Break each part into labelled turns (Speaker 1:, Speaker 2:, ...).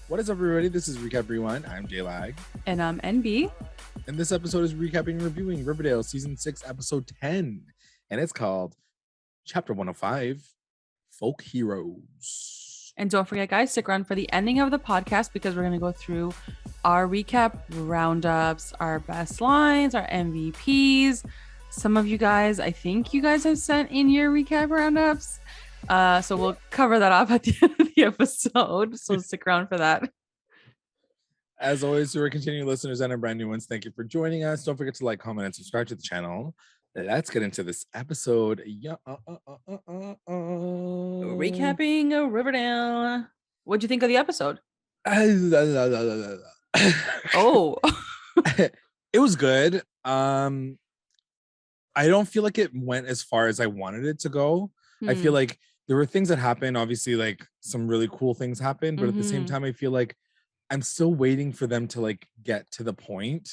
Speaker 1: What is up, everybody? This is Recap Rewind. I'm J-Lag.
Speaker 2: And I'm NB.
Speaker 1: And this episode is recapping and reviewing Riverdale Season 6, Episode 10. And it's called Chapter 105, Folk Heroes.
Speaker 2: And don't forget, guys, stick around for the ending of the podcast because we're going to go through our recap roundups, our best lines, our MVPs. Some of you guys, I think you guys have sent in your recap roundups. So we'll cover that off at the end of the episode. So stick around for that.
Speaker 1: As always, to our continuing listeners and our brand new ones, thank you for joining us. Don't forget to like, comment, and subscribe to the channel. Let's get into this episode.
Speaker 2: Recapping Riverdale. What'd you think of the episode? Oh.
Speaker 1: It was good. I don't feel like it went as far as I wanted it to go. I feel like there were things that happened. Obviously, like some really cool things happened, but at the same time, I feel like I'm still waiting for them to like get to the point.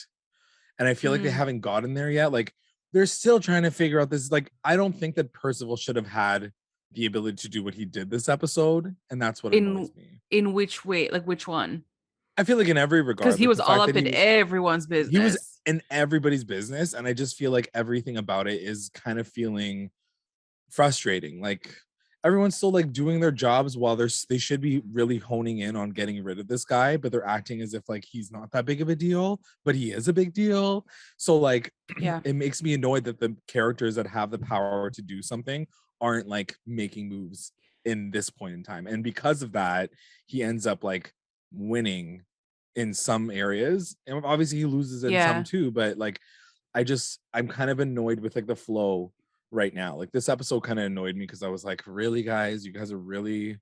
Speaker 1: And I feel like they haven't gotten there yet. Like they're still trying to figure out this. Like, I don't think that Percival should have had the ability to do what he did this episode. And that's what annoys me.
Speaker 2: In which way? Like which one?
Speaker 1: I feel like in every regard.
Speaker 2: Because he was all up in everyone's business.
Speaker 1: He was in everybody's business. And I just feel like everything about it is kind of feeling frustrating. Like everyone's still like doing their jobs while they should be really honing in on getting rid of this guy, but they're acting as if like he's not that big of a deal, but he is a big deal. So like, it makes me annoyed that the characters that have the power to do something aren't like making moves in this point in time. And because of that, he ends up like winning in some areas. And obviously he loses in some too, but like, I'm kind of annoyed with like the flow right now. Like this episode kind of annoyed me because I was like, really, guys, you guys are really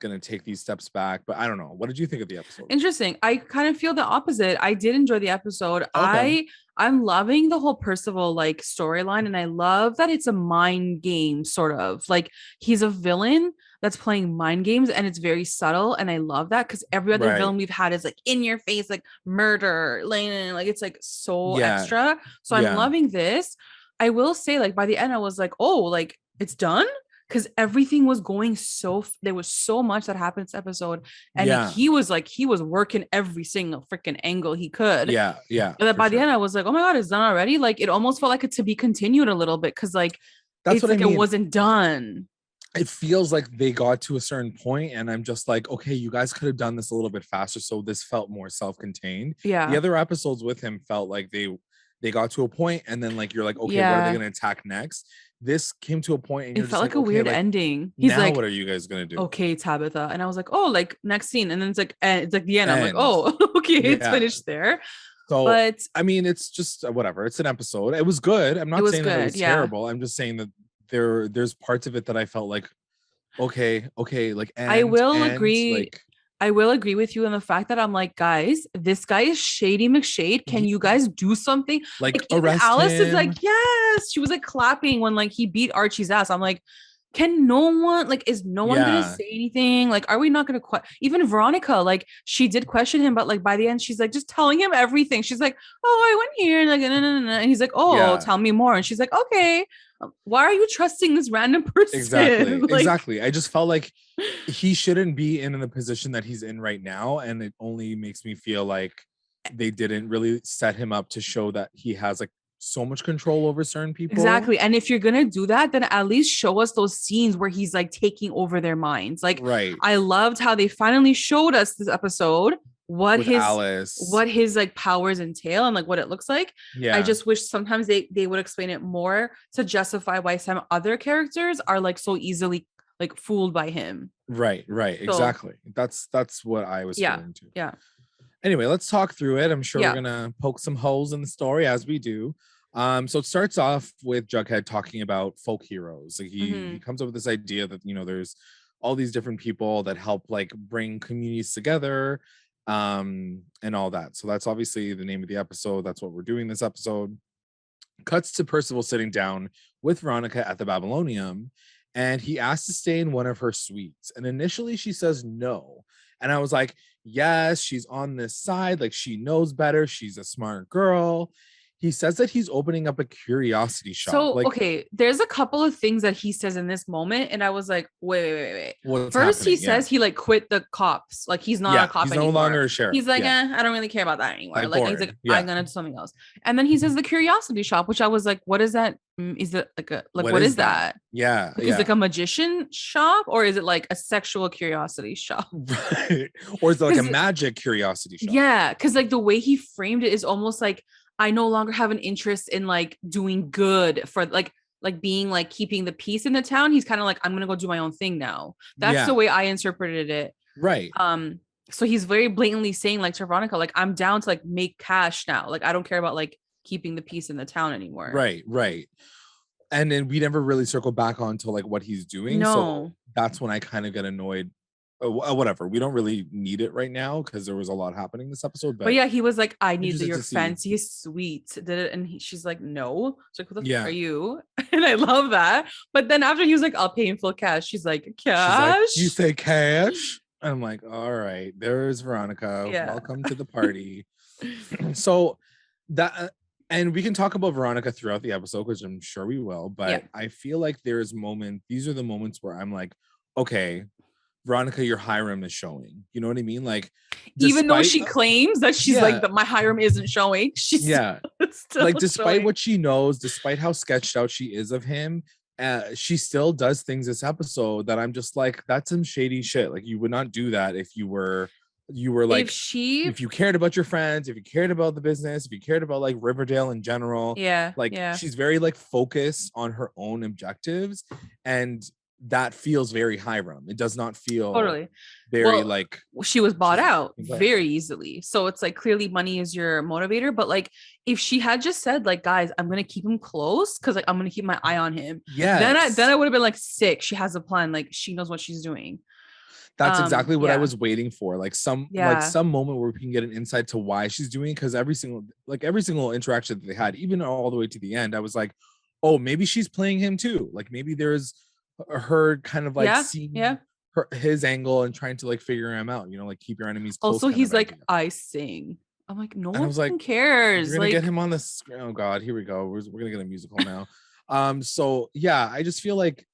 Speaker 1: gonna take these steps back. But I don't know, what did you think of the episode?
Speaker 2: Interesting. I kind of feel the opposite. I did enjoy the episode. Okay. I'm loving the whole Percival like storyline, and I love that it's a mind game, sort of like he's a villain that's playing mind games, and it's very subtle, and I love that because every other villain we've had is like in your face, like murder, like it's like so extra. So I'm loving this. I will say, like, by the end, I was like, oh, like, it's done? Because everything was going there was so much that happened this episode. And he was working every single freaking angle he could.
Speaker 1: Yeah.
Speaker 2: And then by the end, I was like, oh my God, it's done already? Like, it almost felt like it to be continued a little bit because, like, that's what I mean. It wasn't done.
Speaker 1: It feels like they got to a certain point, and I'm just like, okay, you guys could have done this a little bit faster. So this felt more self-contained.
Speaker 2: Yeah.
Speaker 1: The other episodes with him felt like they got to a point, and then like you're like, okay, what are they going to attack next? This came to a point, and
Speaker 2: it felt like a weird ending.
Speaker 1: He's like, what are you guys going to do?
Speaker 2: Okay, Tabitha. And I was like, oh, like next scene. And then it's like the end. I'm like, oh, okay, it's finished there.
Speaker 1: So, but I mean, it's just whatever. It's an episode. It was good. I'm not saying that it was terrible. I'm just saying that there's parts of it that I felt like, okay, like
Speaker 2: I will agree. Like, I will agree with you in the fact that I'm like, guys, this guy is Shady McShade. Can you guys do something?
Speaker 1: Like arrest
Speaker 2: Alice
Speaker 1: him.
Speaker 2: Is like, yes. She was like clapping when like he beat Archie's ass. I'm like, can no one, like, is no one gonna say anything? Like, are we not gonna even Veronica, like, she did question him, but like by the end, she's like just telling him everything. She's like, oh, I went here, and like, and he's like, oh, tell me more. And she's like, okay. Why are you trusting this random person?
Speaker 1: Exactly. I just felt like he shouldn't be in the position that he's in right now, and it only makes me feel like they didn't really set him up to show that he has like so much control over certain people.
Speaker 2: Exactly. And if you're gonna do that, then at least show us those scenes where he's like taking over their minds. Like, I loved how they finally showed us this episode what his like powers entail and like what it looks like. I just wish sometimes they would explain it more to justify why some other characters are like so easily like fooled by him.
Speaker 1: Right. So, exactly. That's what I was feeling too.
Speaker 2: Yeah.
Speaker 1: Anyway, let's talk through it. I'm sure we're gonna poke some holes in the story as we do. So it starts off with Jughead talking about folk heroes. Like he comes up with this idea that, you know, there's all these different people that help like bring communities together, and all that. So that's obviously the name of the episode. That's what we're doing this episode. Cuts to Percival sitting down with Veronica at the Babylonium, and he asks to stay in one of her suites. And initially she says no. And I was like, yes, she's on this side. Like, she knows better. She's a smart girl. He says that he's opening up a curiosity shop.
Speaker 2: So,
Speaker 1: Like,
Speaker 2: okay, there's a couple of things that he says in this moment, and I was like, wait.
Speaker 1: what's
Speaker 2: First, he
Speaker 1: happening? Yeah.
Speaker 2: says he like quit the cops. Like he's not a
Speaker 1: Yeah.
Speaker 2: cop
Speaker 1: He's no
Speaker 2: anymore.
Speaker 1: longer a sheriff.
Speaker 2: He's like,
Speaker 1: Yeah.
Speaker 2: I don't really care about that anymore.
Speaker 1: Like,
Speaker 2: Like he's like,
Speaker 1: bored. Yeah.
Speaker 2: I'm gonna do something else. And then he says the curiosity shop, which I was like, what is that? Is it like a what is that?
Speaker 1: Yeah.
Speaker 2: Like, is it like a magician shop, or is it like a sexual curiosity shop?
Speaker 1: Right. Or is it like a magic curiosity shop?
Speaker 2: Yeah, because like the way he framed it is almost like I no longer have an interest in like doing good for like being like keeping the peace in the town. He's kind of like, I'm gonna go do my own thing now. That's the way I interpreted it.
Speaker 1: Right.
Speaker 2: So he's very blatantly saying like to Veronica, like, I'm down to like make cash now. Like I don't care about like keeping the peace in the town anymore.
Speaker 1: Right. And then we never really circle back onto like what he's doing.
Speaker 2: No.
Speaker 1: So that's when I kind of get annoyed. Whatever, we don't really need it right now because there was a lot happening this episode, but
Speaker 2: yeah, he was like, I need your fancy suite, did it, and she's like, no. She's like, who the fuck are you? And I love that. But then after he was like, I'll pay in full cash, she's like, cash?
Speaker 1: She's like, you say cash? I'm like, all right, there's Veronica. Welcome to the party. So that, and we can talk about Veronica throughout the episode, which I'm sure we will, but I feel like these are the moments where I'm like, okay, Veronica, your Hiram is showing. You know what I mean? Like,
Speaker 2: even though she claims that she's like, that my Hiram isn't showing. She's still
Speaker 1: like, despite
Speaker 2: showing.
Speaker 1: what she knows, despite how sketched out she is of him, she still does things this episode that I'm just like, that's some shady shit. Like, you would not do that if you were like, if you cared about your friends, if you cared about the business, if you cared about like Riverdale in general. She's very like focused on her own objectives, and that feels very Hiram. It does not feel very like
Speaker 2: she was bought out very easily. So it's like, clearly money is your motivator. But like, if she had just said like, guys, I'm gonna keep him close because like I'm gonna keep my eye on him. Then I would have been like, sick. She has a plan. Like she knows what she's doing.
Speaker 1: That's exactly what I was waiting for. Like some moment where we can get an insight to why she's doing, because every single interaction that they had, even all the way to the end, I was like, oh, maybe she's playing him too. Like maybe there's her kind of like seeing his angle and trying to like figure him out, you know, like keep your enemies close.
Speaker 2: Also, he's like, I sing. I'm like, no one cares.
Speaker 1: You're gonna get him on the screen. Oh God, here we go. We're gonna get a musical now. So yeah, I just feel like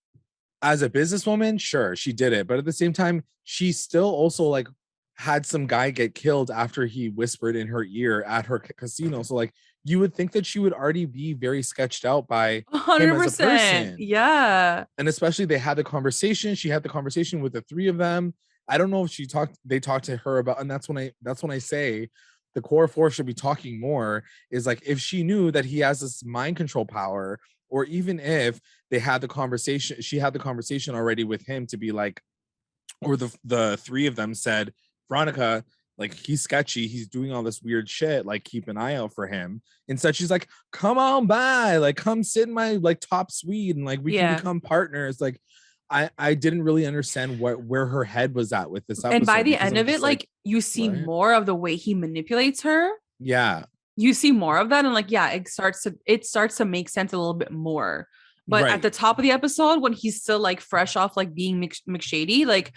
Speaker 1: as a businesswoman, sure, she did it, but at the same time, she still also like had some guy get killed after he whispered in her ear at her casino. So like, you would think that she would already be very sketched out by 100%. Him as a person.
Speaker 2: Yeah.
Speaker 1: And especially they had the conversation. She had the conversation with the three of them. I don't know if they talked to her about, and that's when I say the core four should be talking more, is like, if she knew that he has this mind control power, or even if they had the conversation, she had the conversation already with him to be like, or the three of them said, Veronica, like, he's sketchy, he's doing all this weird shit, like, keep an eye out for him. Instead, she's like, come on by, like, come sit in my like top suite and like we can become partners. Like, I didn't really understand where her head was at with this episode.
Speaker 2: And by the end of it, like you see more of the way he manipulates her.
Speaker 1: Yeah.
Speaker 2: You see more of that, and like, yeah, it starts to make sense a little bit more. But at the top of the episode, when he's still like fresh off like being McShady, like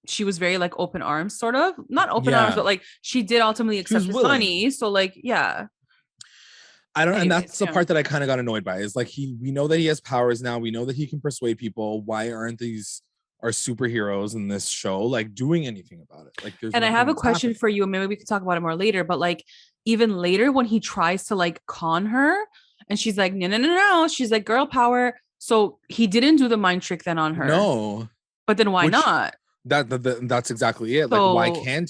Speaker 2: she was very like open arms, sort of, not open arms, but like she did ultimately accept his money. So like, yeah.
Speaker 1: I don't, and that's the part that I kind of got annoyed by, is like, we know that he has powers now. We know that he can persuade people. Why aren't these our superheroes in this show like doing anything about it? Like,
Speaker 2: and I have a question for you, and maybe we can talk about it more later, but like, even later when he tries to like con her and she's like, no, she's like, girl power. So he didn't do the mind trick then on her.
Speaker 1: No.
Speaker 2: But then why not?
Speaker 1: That's exactly it.
Speaker 2: So
Speaker 1: like, why can't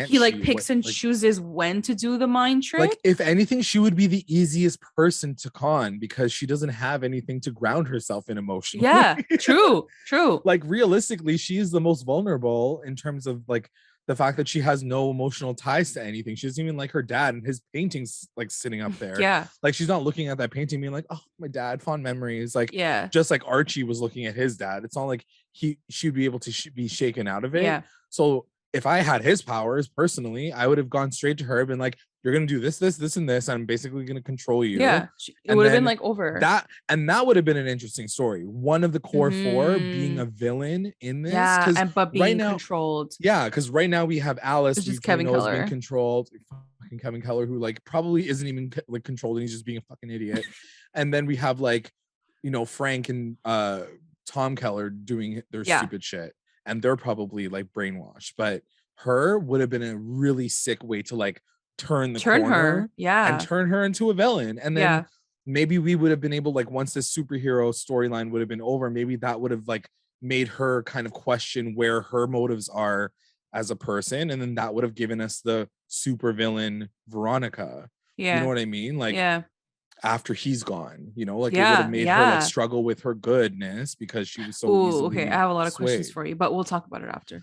Speaker 2: he like picks and chooses when to do the mind trick?
Speaker 1: Like, if anything, she would be the easiest person to con because she doesn't have anything to ground herself in emotionally.
Speaker 2: Yeah, true.
Speaker 1: Like, realistically, she's the most vulnerable in terms of like the fact that she has no emotional ties to anything. She doesn't even like her dad, and his painting's like sitting up there.
Speaker 2: Yeah.
Speaker 1: Like, she's not looking at that painting being like, oh, my dad, fond memories. Like,
Speaker 2: yeah.
Speaker 1: Just like Archie was looking at his dad. It's not like she'd be able to be shaken out of it.
Speaker 2: Yeah.
Speaker 1: So if I had his powers personally, I would have gone straight to her and been like, you're going to do this, and this. I'm basically going to control you.
Speaker 2: Yeah. It would have been like over
Speaker 1: that. And that would have been an interesting story. One of the core four being a villain in this.
Speaker 2: Yeah. But being controlled.
Speaker 1: Yeah. Because right now we have Alice,
Speaker 2: which is Kevin Keller,
Speaker 1: being controlled. fucking Kevin Keller, who like probably isn't even like controlled and he's just being a fucking idiot. And then we have like, you know, Frank and Tom Keller doing their stupid shit, and they're probably like brainwashed. But her would have been a really sick way to like turn corner
Speaker 2: her,
Speaker 1: and turn her into a villain. And then maybe we would have been able, like, once this superhero storyline would have been over, maybe that would have like made her kind of question where her motives are as a person, and then that would have given us the super villain Veronica. You know what I mean? Like, after he's gone, you know, like it would have made her like struggle with her goodness because she was so easily
Speaker 2: okay, I have a lot of questions for you, but we'll talk about it after.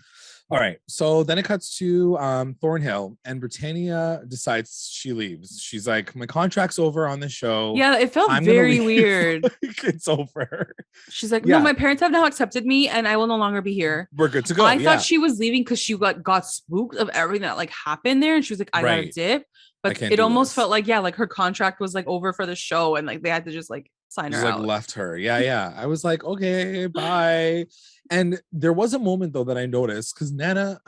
Speaker 1: All right, so then it cuts to Thornhill, and Britannia decides she leaves. She's like, my contract's over on the show.
Speaker 2: Yeah, it felt very weird.
Speaker 1: Like, it's over.
Speaker 2: She's like, no, my parents have now accepted me and I will no longer be here.
Speaker 1: We're good to go.
Speaker 2: I thought she was leaving because she got spooked of everything that like happened there, and she was like, I gotta dip. But it almost felt like, like her contract was like over for the show, and like they had to just like sign her out.
Speaker 1: Like left her. Yeah. I was like, okay, bye. And there was a moment though that I noticed, because Nana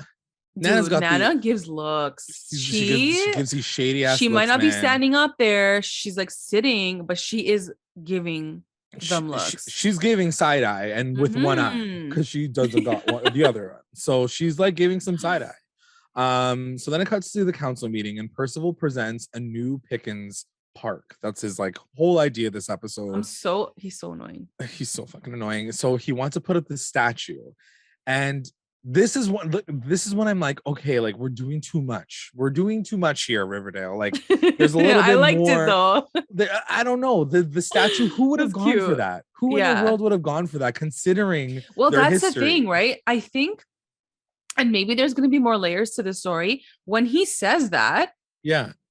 Speaker 2: gives looks.
Speaker 1: She gives these shady ass.
Speaker 2: She might not be standing up there. She's like sitting, but she is giving them looks.
Speaker 1: She's giving side eye, and with one eye, because she doesn't got the other one. So she's like giving some side eye. So then it cuts to the council meeting, and Percival presents a new Pickens Park. That's his like whole idea this episode.
Speaker 2: He's so annoying.
Speaker 1: He's so fucking annoying. So he wants to put up this statue, and this is when I'm like, okay, like we're doing too much. We're doing too much here, Riverdale. Like there's a little bit
Speaker 2: I liked
Speaker 1: more.
Speaker 2: It though.
Speaker 1: I don't know. The statue, who would have gone for that? Who in the world would have gone for that, considering their
Speaker 2: that's
Speaker 1: history?
Speaker 2: The thing, right? I think, and maybe there's going to be more layers to the story. When he says that,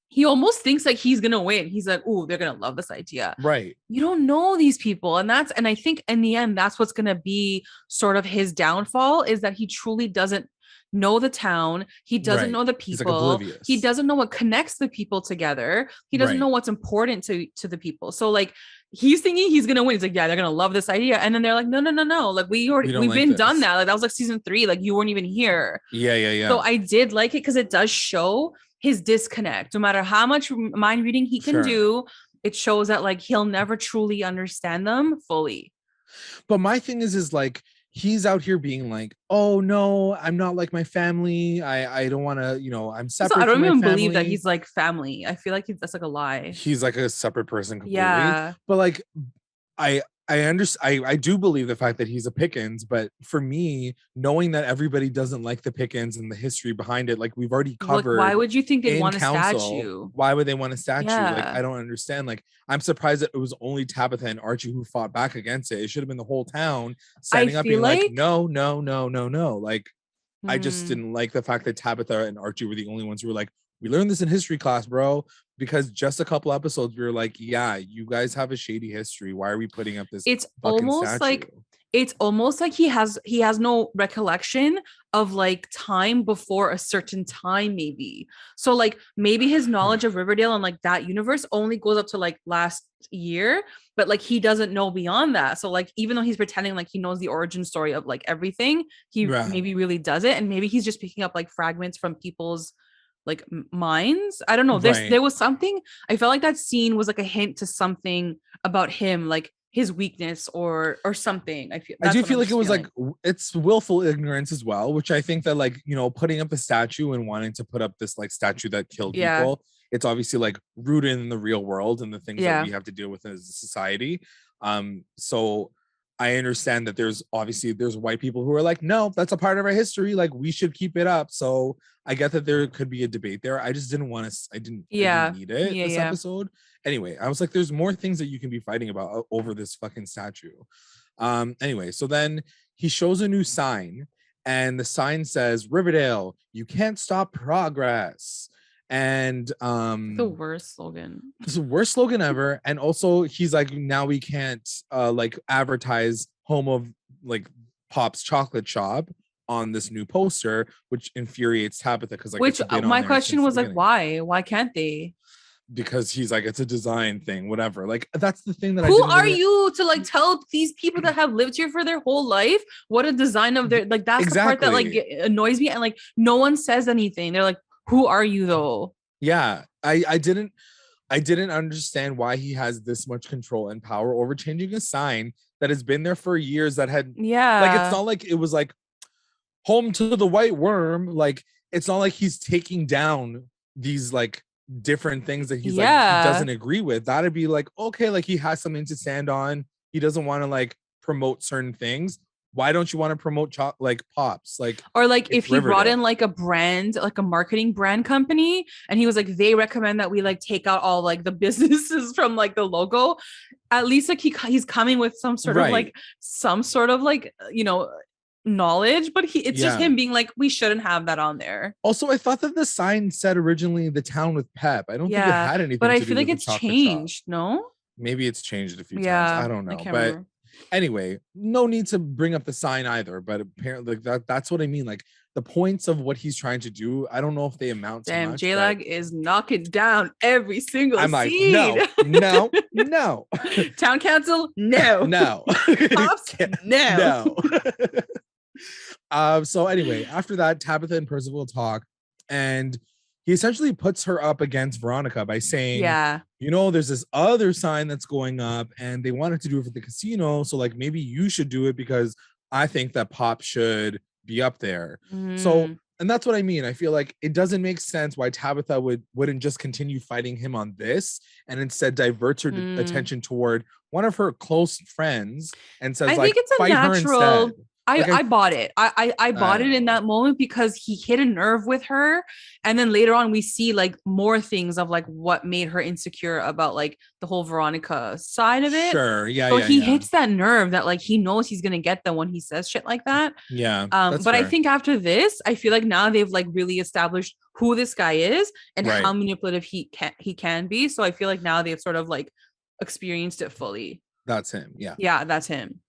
Speaker 2: he almost thinks like he's gonna win. He's like, "Oh, they're gonna love this idea."
Speaker 1: Right.
Speaker 2: You don't know these people, and I think in the end, that's what's gonna be sort of his downfall, is that he truly doesn't know the town. He doesn't know the people. Like, he doesn't know what connects the people together. He doesn't know what's important to the people. So like, he's thinking he's gonna win. He's like, yeah, they're gonna love this idea, and then they're like, no. Like we've been done that. Like that was like season 3. Like you weren't even here.
Speaker 1: Yeah.
Speaker 2: So I did like it because it does show his disconnect. No matter how much mind reading he can do, it shows that like he'll never truly understand them fully.
Speaker 1: But my thing is like, he's out here being like, oh no, I'm not like my family. I don't want to, you know, I'm separate.
Speaker 2: I don't even believe that he's like family. I feel like that's like a lie.
Speaker 1: He's like a separate person completely.
Speaker 2: Yeah.
Speaker 1: But like, I understand. I do believe the fact that he's a Pickens, but for me, knowing that everybody doesn't like the Pickens and the history behind it, like we've already covered.
Speaker 2: Why would you think they'd want a statue?
Speaker 1: Why would they want a statue? Like I don't understand. Like I'm surprised that it was only Tabitha and Archie who fought back against it. It should have been the whole town standing up, being like, no. Like I just didn't like the fact that Tabitha and Archie were the only ones who were like, we learned this in history class, bro. Because just a couple episodes, we were like, yeah, you guys have a shady history. Why are we putting up this? It's almost
Speaker 2: like he has no recollection of like time before a certain time, maybe. So like maybe his knowledge of Riverdale and like that universe only goes up to like last year, but like he doesn't know beyond that. So like even though he's pretending like he knows the origin story of like everything, he maybe really does it, and maybe he's just picking up like fragments from people's like minds. I don't know. There was something. I felt like that scene was like a hint to something about him, like his weakness or something. I do feel
Speaker 1: like it was like it's willful ignorance as well, which I think that like, you know, putting up the statue and wanting to put up this like statue that killed people, it's obviously like rooted in the real world and the things that we have to deal with as a society. So I understand that there's white people who are like, no, that's a part of our history. Like we should keep it up. So I get that there could be a debate there. I just didn't want to, I didn't need it this episode. Anyway, I was like, there's more things that you can be fighting about over this fucking statue. Anyway, so then he shows a new sign, and the sign says, Riverdale, you can't stop progress. And
Speaker 2: the worst slogan.
Speaker 1: It's the worst slogan ever. And also he's like, now we can't like advertise home of like Pop's chocolate shop on this new poster, which infuriates Tabitha, because like
Speaker 2: my question was like, why can't they?
Speaker 1: Because he's like, it's a design thing, whatever. Like that's the thing that
Speaker 2: who are you to like tell these people that have lived here for their whole life what a design of their, like that's the part that like annoys me. And like no one says anything. They're like, who are you though?
Speaker 1: Yeah, I didn't understand why he has this much control and power over changing a sign that has been there for years, that had, like, it's
Speaker 2: Yeah.
Speaker 1: not like it was like home to the white worm. Like, it's not like he's taking down these like different things that he's like he
Speaker 2: Yeah.
Speaker 1: doesn't agree with. That'd be like, okay, like he has something to stand on. He doesn't want to like promote certain things. Why don't you want to promote like pops? Like,
Speaker 2: Or like
Speaker 1: it's
Speaker 2: if he brought in
Speaker 1: Riverdale.
Speaker 2: like a brand, like a marketing brand company, and he was like, they recommend that we like take out all like the businesses from like the logo. At least like he's coming with
Speaker 1: Right.
Speaker 2: some sort of like, you know, knowledge, but it's just
Speaker 1: Yeah.
Speaker 2: him being like, we shouldn't have that on there.
Speaker 1: Also, I thought that the sign said originally the town with Pep. I don't think it
Speaker 2: Yeah.
Speaker 1: had
Speaker 2: But
Speaker 1: anything
Speaker 2: I
Speaker 1: to do
Speaker 2: feel like
Speaker 1: with the
Speaker 2: it's
Speaker 1: chocolate shop.
Speaker 2: changed, no?
Speaker 1: Maybe it's changed a few times.
Speaker 2: Yeah,
Speaker 1: I don't
Speaker 2: I
Speaker 1: know.
Speaker 2: can't
Speaker 1: But
Speaker 2: remember.
Speaker 1: anyway, no need to bring up the sign either. But apparently, like that's what I mean. Like, the points of what he's trying to do, I don't know if they amount to
Speaker 2: Damn,
Speaker 1: much, but
Speaker 2: J-Lag is knocking down every single
Speaker 1: I'm like,
Speaker 2: scene.
Speaker 1: no, no, no,
Speaker 2: Town council, no.
Speaker 1: no,
Speaker 2: Pops, no.
Speaker 1: no. So anyway, after that, Tabitha and Percival talk, and he essentially puts her up against Veronica by saying,
Speaker 2: Yeah.
Speaker 1: you know, there's this other sign that's going up, and they wanted to do it for the casino. So, like, maybe you should do it because I think that Pop should be up there. So,
Speaker 2: Mm.
Speaker 1: and that's what I mean. I feel like it doesn't make sense why Tabitha wouldn't just continue fighting him on this and instead diverts her
Speaker 2: Mm.
Speaker 1: attention toward one of her close friends and says,
Speaker 2: I think
Speaker 1: like,
Speaker 2: it's a
Speaker 1: fight her instead.
Speaker 2: natural.
Speaker 1: Like,
Speaker 2: I bought it. I
Speaker 1: I
Speaker 2: bought
Speaker 1: don't
Speaker 2: it in
Speaker 1: know.
Speaker 2: that moment because he hit a nerve with her, and then later on we see like more things of like what made her insecure about like the whole Veronica side of it.
Speaker 1: Sure. Yeah,
Speaker 2: So
Speaker 1: yeah,
Speaker 2: he
Speaker 1: yeah.
Speaker 2: hits that nerve that like he knows he's gonna get them when he says shit like that.
Speaker 1: Yeah, that's
Speaker 2: But I
Speaker 1: fair.
Speaker 2: think after this, I feel like now they've like really established who this guy is and how
Speaker 1: Right.
Speaker 2: manipulative he can be. So I feel like now they've sort of like experienced it fully.
Speaker 1: That's him. Yeah.
Speaker 2: Yeah, that's him.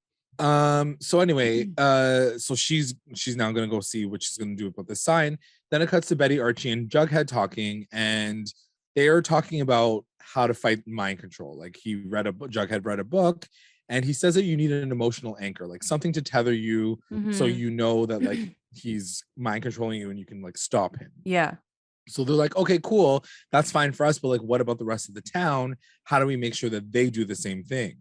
Speaker 1: So anyway, so she's now gonna go see what she's gonna do about the sign. Then it cuts to Betty, Archie, and Jughead talking, and they are talking about how to fight mind control. Like, Jughead read a book, and he says that you need an emotional anchor, like something to tether you, so
Speaker 2: Mhm.
Speaker 1: you know that like he's mind controlling you and you can like stop him.
Speaker 2: Yeah.
Speaker 1: So they're like, okay, cool, that's fine for us, but like, what about the rest of the town? How do we make sure that they do the same thing?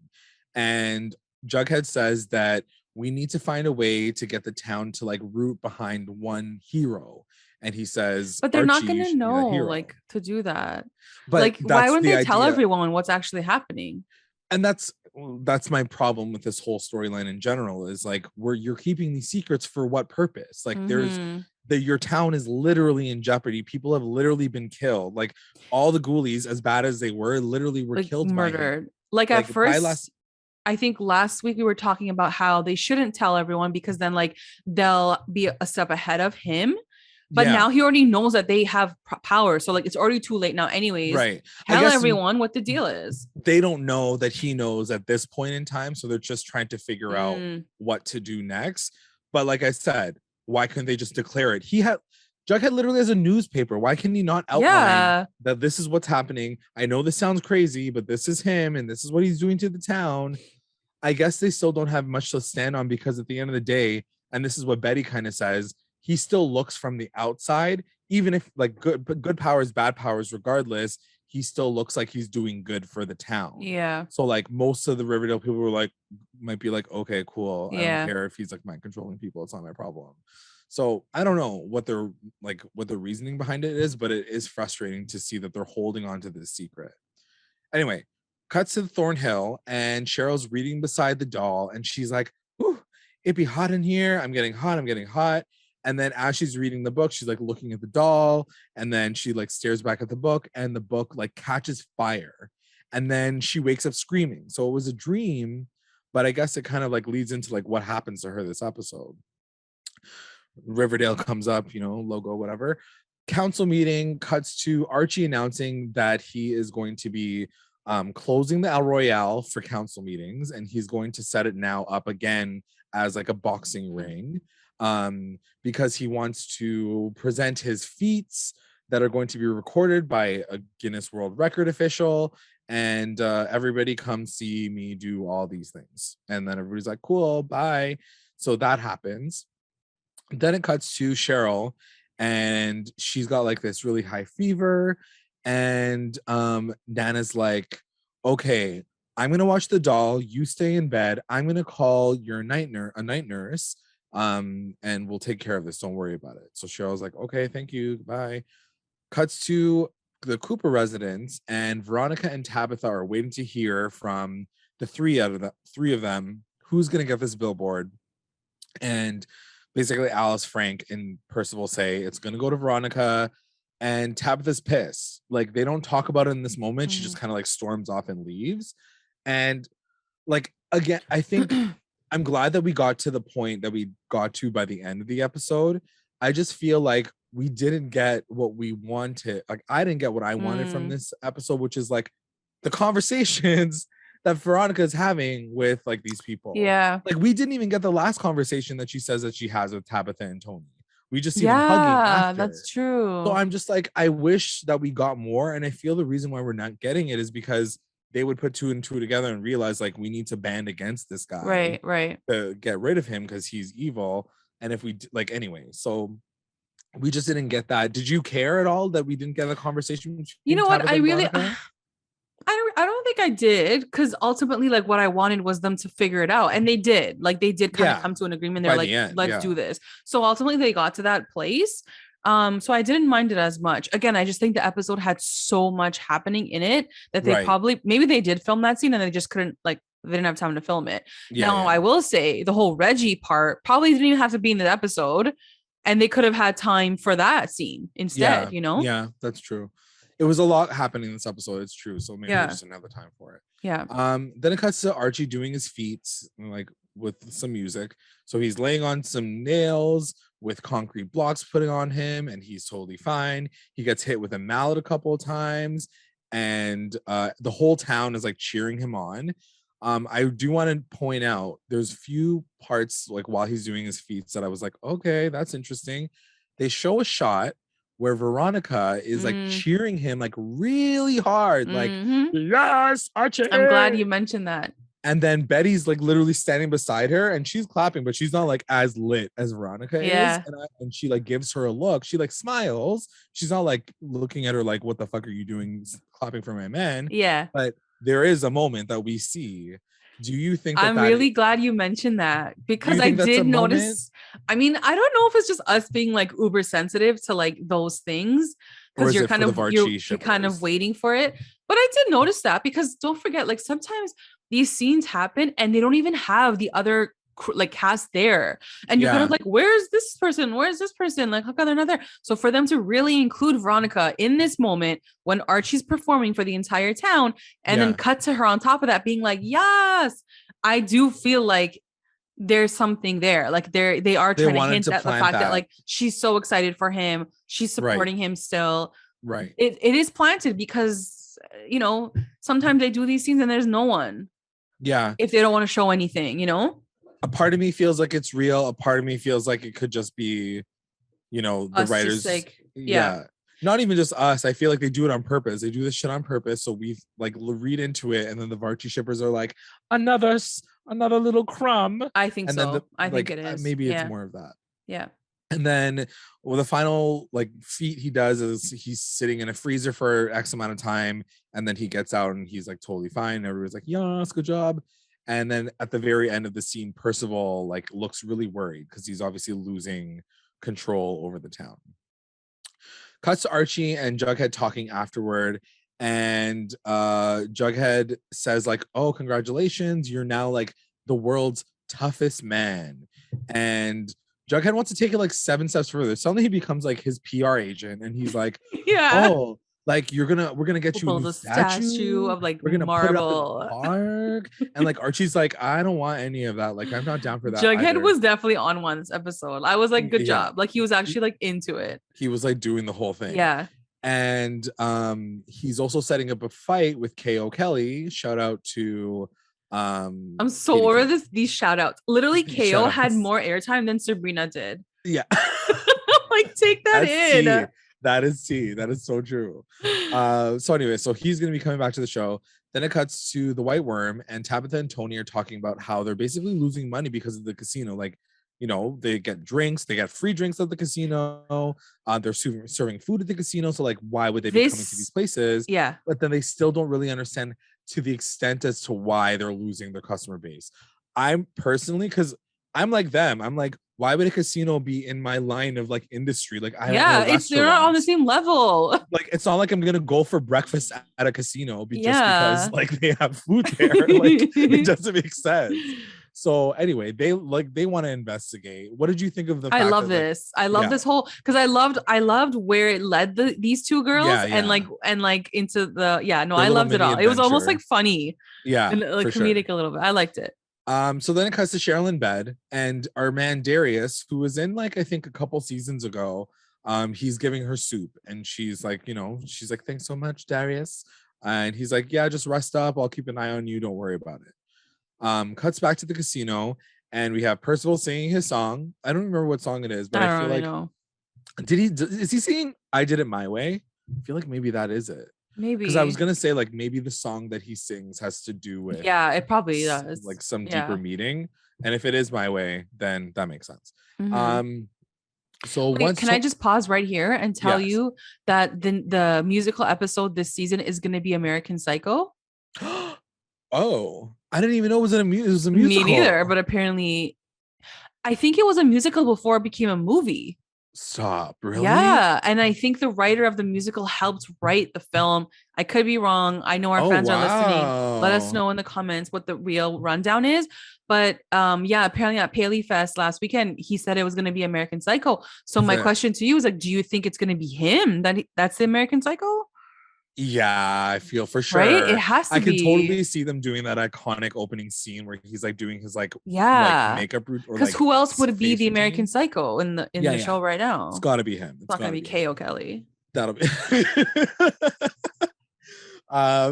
Speaker 1: And Jughead says that we need to find a way to get the town to like root behind one hero. And he says,
Speaker 2: But they're not
Speaker 1: Archie, you
Speaker 2: gonna
Speaker 1: should be that
Speaker 2: know
Speaker 1: hero.
Speaker 2: like to do that.
Speaker 1: But
Speaker 2: Like, why
Speaker 1: that's
Speaker 2: wouldn't
Speaker 1: the
Speaker 2: they tell
Speaker 1: idea.
Speaker 2: everyone what's actually happening?
Speaker 1: And that's my problem with this whole storyline in general, is like, where you're keeping these secrets for what purpose? Like,
Speaker 2: Mhm.
Speaker 1: your town is literally in jeopardy. People have literally been killed. Like, all the ghoulies, as bad as they were, literally were
Speaker 2: Like
Speaker 1: killed by him.
Speaker 2: murdered. Like at
Speaker 1: Like, by
Speaker 2: first,
Speaker 1: last,
Speaker 2: I think last week we were talking about how they shouldn't tell everyone because then like they'll be a step ahead of him. But
Speaker 1: yeah,
Speaker 2: now he already knows that they have power. So like it's already too late now anyways.
Speaker 1: right. I
Speaker 2: Tell
Speaker 1: guess
Speaker 2: everyone what the deal is.
Speaker 1: they don't know that he knows at this point in time, so they're just trying to figure out
Speaker 2: Mm,
Speaker 1: what to do next. But like I said, why couldn't they just declare it? Jughead literally has a newspaper. Why can he not outline
Speaker 2: yeah.
Speaker 1: that this is what's happening? I know this sounds crazy, but this is him and this is what he's doing to the town. I guess they still don't have much to stand on, because at the end of the day, and this is what Betty kind of says, he still looks from the outside, even if like good powers, bad powers, regardless, he still looks like he's doing good for the town.
Speaker 2: Yeah.
Speaker 1: So like, most of the Riverdale people were like, might be like, okay, cool. I don't
Speaker 2: Yeah.
Speaker 1: care if he's like mind controlling people. It's not my problem. So I don't know what the reasoning behind it is, but it is frustrating to see that they're holding on to this secret. Anyway, cuts to Thornhill, and Cheryl's reading beside the doll, and she's like, "Ooh, it'd be hot in here. I'm getting hot. I'm getting hot." And then as she's reading the book, she's like looking at the doll, and then she like stares back at the book, and the book like catches fire, and then she wakes up screaming. So it was a dream, but I guess it kind of like leads into like what happens to her this episode. Riverdale comes up, logo, whatever. Council meeting cuts to Archie announcing that he is going to be closing the El Royale for council meetings, and he's going to set it now up again as like a boxing ring, because he wants to present his feats that are going to be recorded by a Guinness World Record official, and everybody come see me do all these things. And then everybody's like, cool, bye. So that happens. Then it cuts to Cheryl, and she's got like this really high fever, And Nana's like, okay, I'm gonna watch the doll, you stay in bed, I'm gonna call your a night nurse, and we'll take care of this, don't worry about it. So Cheryl's like, okay, thank you, bye. Cuts to the Cooper residence, and Veronica and Tabitha are waiting to hear from the three of them who's gonna get this billboard. And basically Alice, Frank, and Percival say it's gonna go to Veronica, and Tabitha's pissed. Like, they don't talk about it in this moment. She just kind of like storms off and leaves. And like, again, I think I'm glad that we got to the point that we got to by the end of the episode. I just feel like we didn't get what we wanted. Like, I didn't get what I wanted from this episode, which is like the conversations that Veronica is having with like these people.
Speaker 2: Yeah.
Speaker 1: Like, we didn't even get the last conversation that she says that she has with Tabitha and Tony. We just see them hugging after.
Speaker 2: That's true.
Speaker 1: So I'm just like, I wish that we got more. And I feel the reason why we're not getting it is because they would put two and two together and realize like we need to band against this guy.
Speaker 2: Right.
Speaker 1: To get rid of him because he's evil. And if we like, anyway, so we just didn't get that. Did you care at all that we didn't get a conversation?
Speaker 2: You know what? I really, I don't think I did, because ultimately, like, what I wanted was them to figure it out, and they did. Like, they did kind of come to an agreement. They're like, let's do this. So ultimately, they got to that place. So I didn't mind it as much. Again, I just think the episode had so much happening in it that they probably, maybe they did film that scene and they just couldn't, like, they didn't have time to film it. I will say the whole Reggie part probably didn't even have to be in the episode, and they could have had time for that scene instead, you know?
Speaker 1: Yeah, that's true. It was a lot happening in this episode. It's true. So maybe we just didn't have the time for it.
Speaker 2: Yeah.
Speaker 1: Then it cuts to Archie doing his feats, like with some music. So he's laying on some nails with concrete blocks putting on him, and he's totally fine. He gets hit with a mallet a couple of times, and the whole town is like cheering him on. I do want to point out there's few parts like while he's doing his feats that I was like, okay, that's interesting. They show a shot where Veronica is like cheering him like really hard, like, yes, Archie.
Speaker 2: I'm glad you mentioned that.
Speaker 1: And then Betty's like literally standing beside her and she's clapping, but she's not like as lit as Veronica is. And she like gives her a look. She like smiles. She's not like looking at her like, what the fuck are you doing clapping for my man?
Speaker 2: Yeah.
Speaker 1: But there is a moment that we see. Do you think
Speaker 2: I'm really glad you mentioned that, because I did notice. I mean, I don't know if it's just us being like uber sensitive to like those things, because you're kind of you're kind of waiting for it. But I did notice that, because don't forget, like, sometimes these scenes happen and they don't even have the other like cast there, and you're kind of like, where's this person, like, how come they're not there? So for them to really include Veronica in this moment when Archie's performing for the entire town, and then cut to her on top of that being like, yes, I do feel like there's something there. Like they are trying to hint at the fact that like she's so excited for him, she's supporting him still. It is planted, because you know, sometimes they do these scenes and there's no one if they don't want to show anything, you know. A
Speaker 1: part of me feels like it's real. A part of me feels like it could just be, you know, the writers.
Speaker 2: Like,
Speaker 1: not even just us. I feel like they do it on purpose. They do this shit on purpose. So we like read into it, and then the Varchie shippers are like, another little crumb.
Speaker 2: I think so. I think it is.
Speaker 1: Maybe it's more of that.
Speaker 2: Yeah.
Speaker 1: And then, well, the final like feat he does is he's sitting in a freezer for X amount of time, and then he gets out and he's like totally fine. Everybody's like, yes, good job. And then at the very end of the scene, Percival like looks really worried because he's obviously losing control over the town. Cuts to Archie and Jughead talking afterward, and Jughead says like, oh, congratulations, you're now like the world's toughest man. And Jughead wants to take it like 7 steps further. Suddenly he becomes like his PR agent, and he's like, oh, like we're gonna get you a new statue
Speaker 2: of like
Speaker 1: we're gonna
Speaker 2: marble
Speaker 1: put it up in the park. And like Archie's like, I don't want any of that. Like, I'm not down for that.
Speaker 2: Jughead was definitely on one this episode. I was like, good job. Like, he was actually like into it.
Speaker 1: He was like doing the whole thing.
Speaker 2: Yeah.
Speaker 1: And he's also setting up a fight with K.O. Kelly. Shout out to
Speaker 2: I'm so over these shout outs. Literally, K.O. had more airtime than Sabrina did.
Speaker 1: Yeah.
Speaker 2: Like, take that in.
Speaker 1: Tea. That is tea. That is so true. So anyway, so he's going to be coming back to the show. Then it cuts to the White Worm, and Tabitha and Tony are talking about how they're basically losing money because of the casino. Like, you know, they get drinks, they get free drinks at the casino. They're serving food at the casino. So like, why would they be coming to these places?
Speaker 2: Yeah.
Speaker 1: But then they still don't really understand to the extent as to why they're losing their customer base. I'm personally, because I'm like them. I'm like, why would a casino be in my line of like industry? Like, I don't know,
Speaker 2: they're not on the same level.
Speaker 1: Like, it's not like I'm gonna go for breakfast at a casino just
Speaker 2: Yeah.
Speaker 1: because like they have food there. Like, it doesn't make sense. So anyway, they want to investigate. What did you think of the
Speaker 2: I
Speaker 1: fact
Speaker 2: love
Speaker 1: that,
Speaker 2: this. I love this whole, because I loved where it led these two girls and like into the I loved it all. It was almost like funny. And like comedic a little bit. I liked it.
Speaker 1: So then it cuts to Cheryl in bed, and our man Darius, who was in like I think a couple seasons ago, he's giving her soup, and she's like, you know, she's like, thanks so much, Darius. And he's like, yeah, just rest up. I'll keep an eye on you. Don't worry about it. Cuts back to the casino, and we have Percival singing his song. I don't remember what song it is, but I feel like know. Is he singing I Did It My Way? I feel like maybe that is it.
Speaker 2: Maybe,
Speaker 1: because I was gonna say like maybe the song that he sings has to do with
Speaker 2: it probably does,
Speaker 1: like some deeper meaning, and if it is My Way, then that makes sense. So
Speaker 2: wait, can I just pause right here and tell you that the musical episode this season is going to be American Psycho?
Speaker 1: Oh, I didn't even know it was a musical.
Speaker 2: Me neither, but apparently I think it was a musical before it became a movie.
Speaker 1: Stop, really?
Speaker 2: Yeah, and I think the writer of the musical helped write the film. I could be wrong. I know our fans are listening. Let us know in the comments what the real rundown is. But apparently at Paley Fest last weekend, he said it was going to be American Psycho. So my question to you is like, do you think it's going to be him that's the American Psycho?
Speaker 1: Yeah, I feel for sure.
Speaker 2: Right? It has to be.
Speaker 1: I can totally see them doing that iconic opening scene where he's like doing his like makeup routine.
Speaker 2: Because who else would be the American Psycho in the show right now?
Speaker 1: It's got to be him.
Speaker 2: It's not going to be K.O. Kelly.
Speaker 1: That'll be.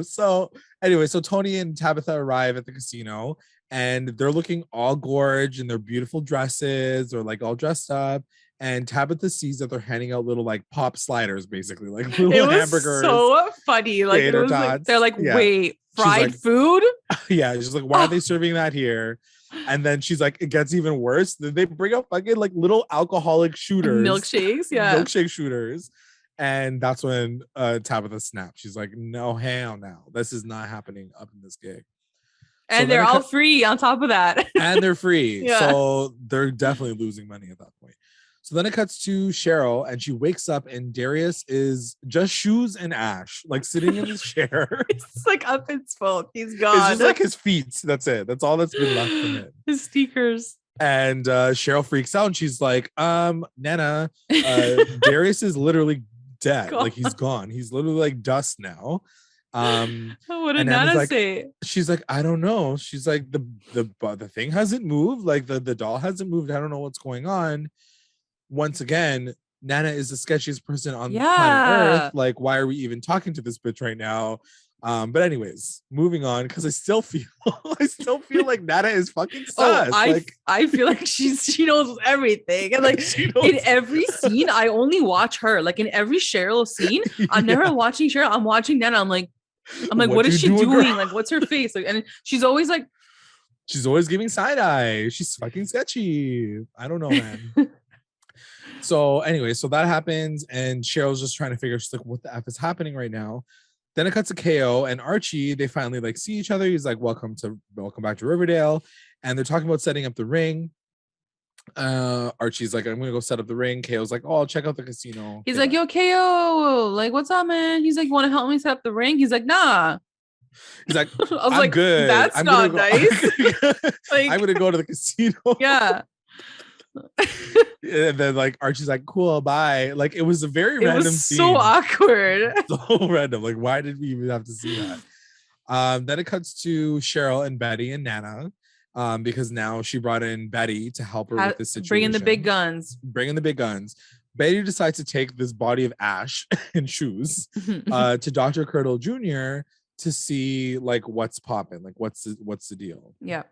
Speaker 1: So anyway, so Tony and Tabitha arrive at the casino, and they're looking all gorge in their beautiful dresses. They're like all dressed up. And Tabitha sees that they're handing out little like pop sliders, basically like little hamburgers.
Speaker 2: So funny. Like, it was like they're like, wait, fried food?
Speaker 1: Yeah, she's like, why are they serving that here? And then she's like, it gets even worse. They bring up fucking like little alcoholic shooters, milkshake shooters. And that's when Tabitha snaps. She's like, no, hell no, this is not happening up in this gig.
Speaker 2: And so they're all free on top of that.
Speaker 1: And they're free. So they're definitely losing money at that point. So then it cuts to Cheryl, and she wakes up, and Darius is just shoes and ash, like sitting in his chair.
Speaker 2: It's like up in smoke. He's gone.
Speaker 1: It's just like his feet. That's it. That's all that's been left from it.
Speaker 2: His sneakers.
Speaker 1: And Cheryl freaks out, and she's like, Nana, Darius is literally dead. Like, he's gone. He's literally like dust now.
Speaker 2: What did Nana say?
Speaker 1: She's like, I don't know. She's like, the thing hasn't moved. Like the doll hasn't moved. I don't know what's going on. Once again, Nana is the sketchiest person on planet Earth. Like, why are we even talking to this bitch right now? But anyways, moving on, because I still feel like Nana is fucking sus.
Speaker 2: I feel like she knows everything. And like in every scene, I only watch her. Like in every Cheryl scene, I'm never watching Cheryl. I'm watching Nana. I'm like, what is she doing? Girl? Like, what's her face? Like, and she's always
Speaker 1: giving side eye. She's fucking sketchy. I don't know, man. So anyway, so that happens, and Cheryl's just trying to figure, she's like, what the F is happening right now? Then it cuts to KO and Archie. They finally like see each other. He's like, welcome back to Riverdale. And they're talking about setting up the ring. Archie's like, I'm gonna go set up the ring. KO's like, oh, I'll check out the casino.
Speaker 2: He's like, yo, KO, like, what's up, man? He's like, you want to help me set up the ring? He's like, nah.
Speaker 1: He's like,
Speaker 2: I was like,
Speaker 1: good.
Speaker 2: That's not nice.
Speaker 1: Like, I'm gonna go to the casino.
Speaker 2: Yeah.
Speaker 1: And then like Archie's like, cool, bye. Like, it was a very random scene.
Speaker 2: So awkward.
Speaker 1: So random. Like, why did we even have to see that? Then it cuts to Cheryl and Betty and Nana, because now she brought in Betty to help her with this situation.
Speaker 2: Bringing the big guns. Betty decides to take this body of ash and shoes to Dr. Curdle Jr. to see like what's popping, like what's the deal. Yeah.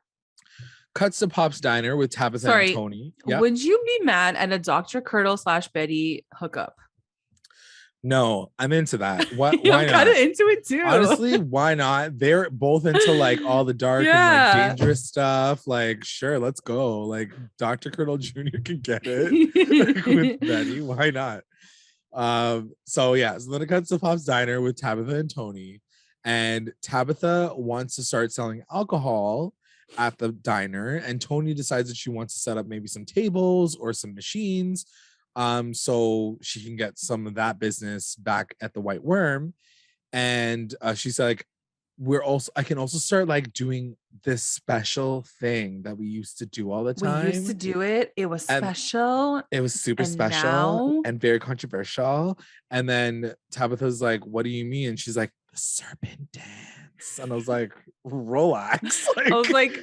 Speaker 1: Cuts to Pop's diner with Tabitha and Tony.
Speaker 2: Yep. Would you be mad at a Dr. Curdle / Betty hookup?
Speaker 1: No, I'm into that. What?
Speaker 2: I'm
Speaker 1: Why
Speaker 2: kind of
Speaker 1: not?
Speaker 2: into it too.
Speaker 1: Honestly, why not? They're both into like all the dark and like
Speaker 2: Yeah.
Speaker 1: dangerous stuff. Like, sure, let's go. Like, Dr. Colonel Jr. can get it with Betty. Why not? So yeah, so then it cuts to Pop's diner with Tabitha and Tony, and Tabitha wants to start selling alcohol at the diner, and Tony decides that she wants to set up maybe some tables or some machines, so she can get some of that business back at the White Worm. And she's like, I can also start like doing this special thing that we used to do all the
Speaker 2: We used to
Speaker 1: time,
Speaker 2: do it. It was
Speaker 1: and
Speaker 2: special.
Speaker 1: it was super
Speaker 2: And
Speaker 1: special
Speaker 2: now
Speaker 1: and very controversial. And then Tabitha's like, what do you mean? And she's like, the serpent dance. And I was like, relax.
Speaker 2: I was like,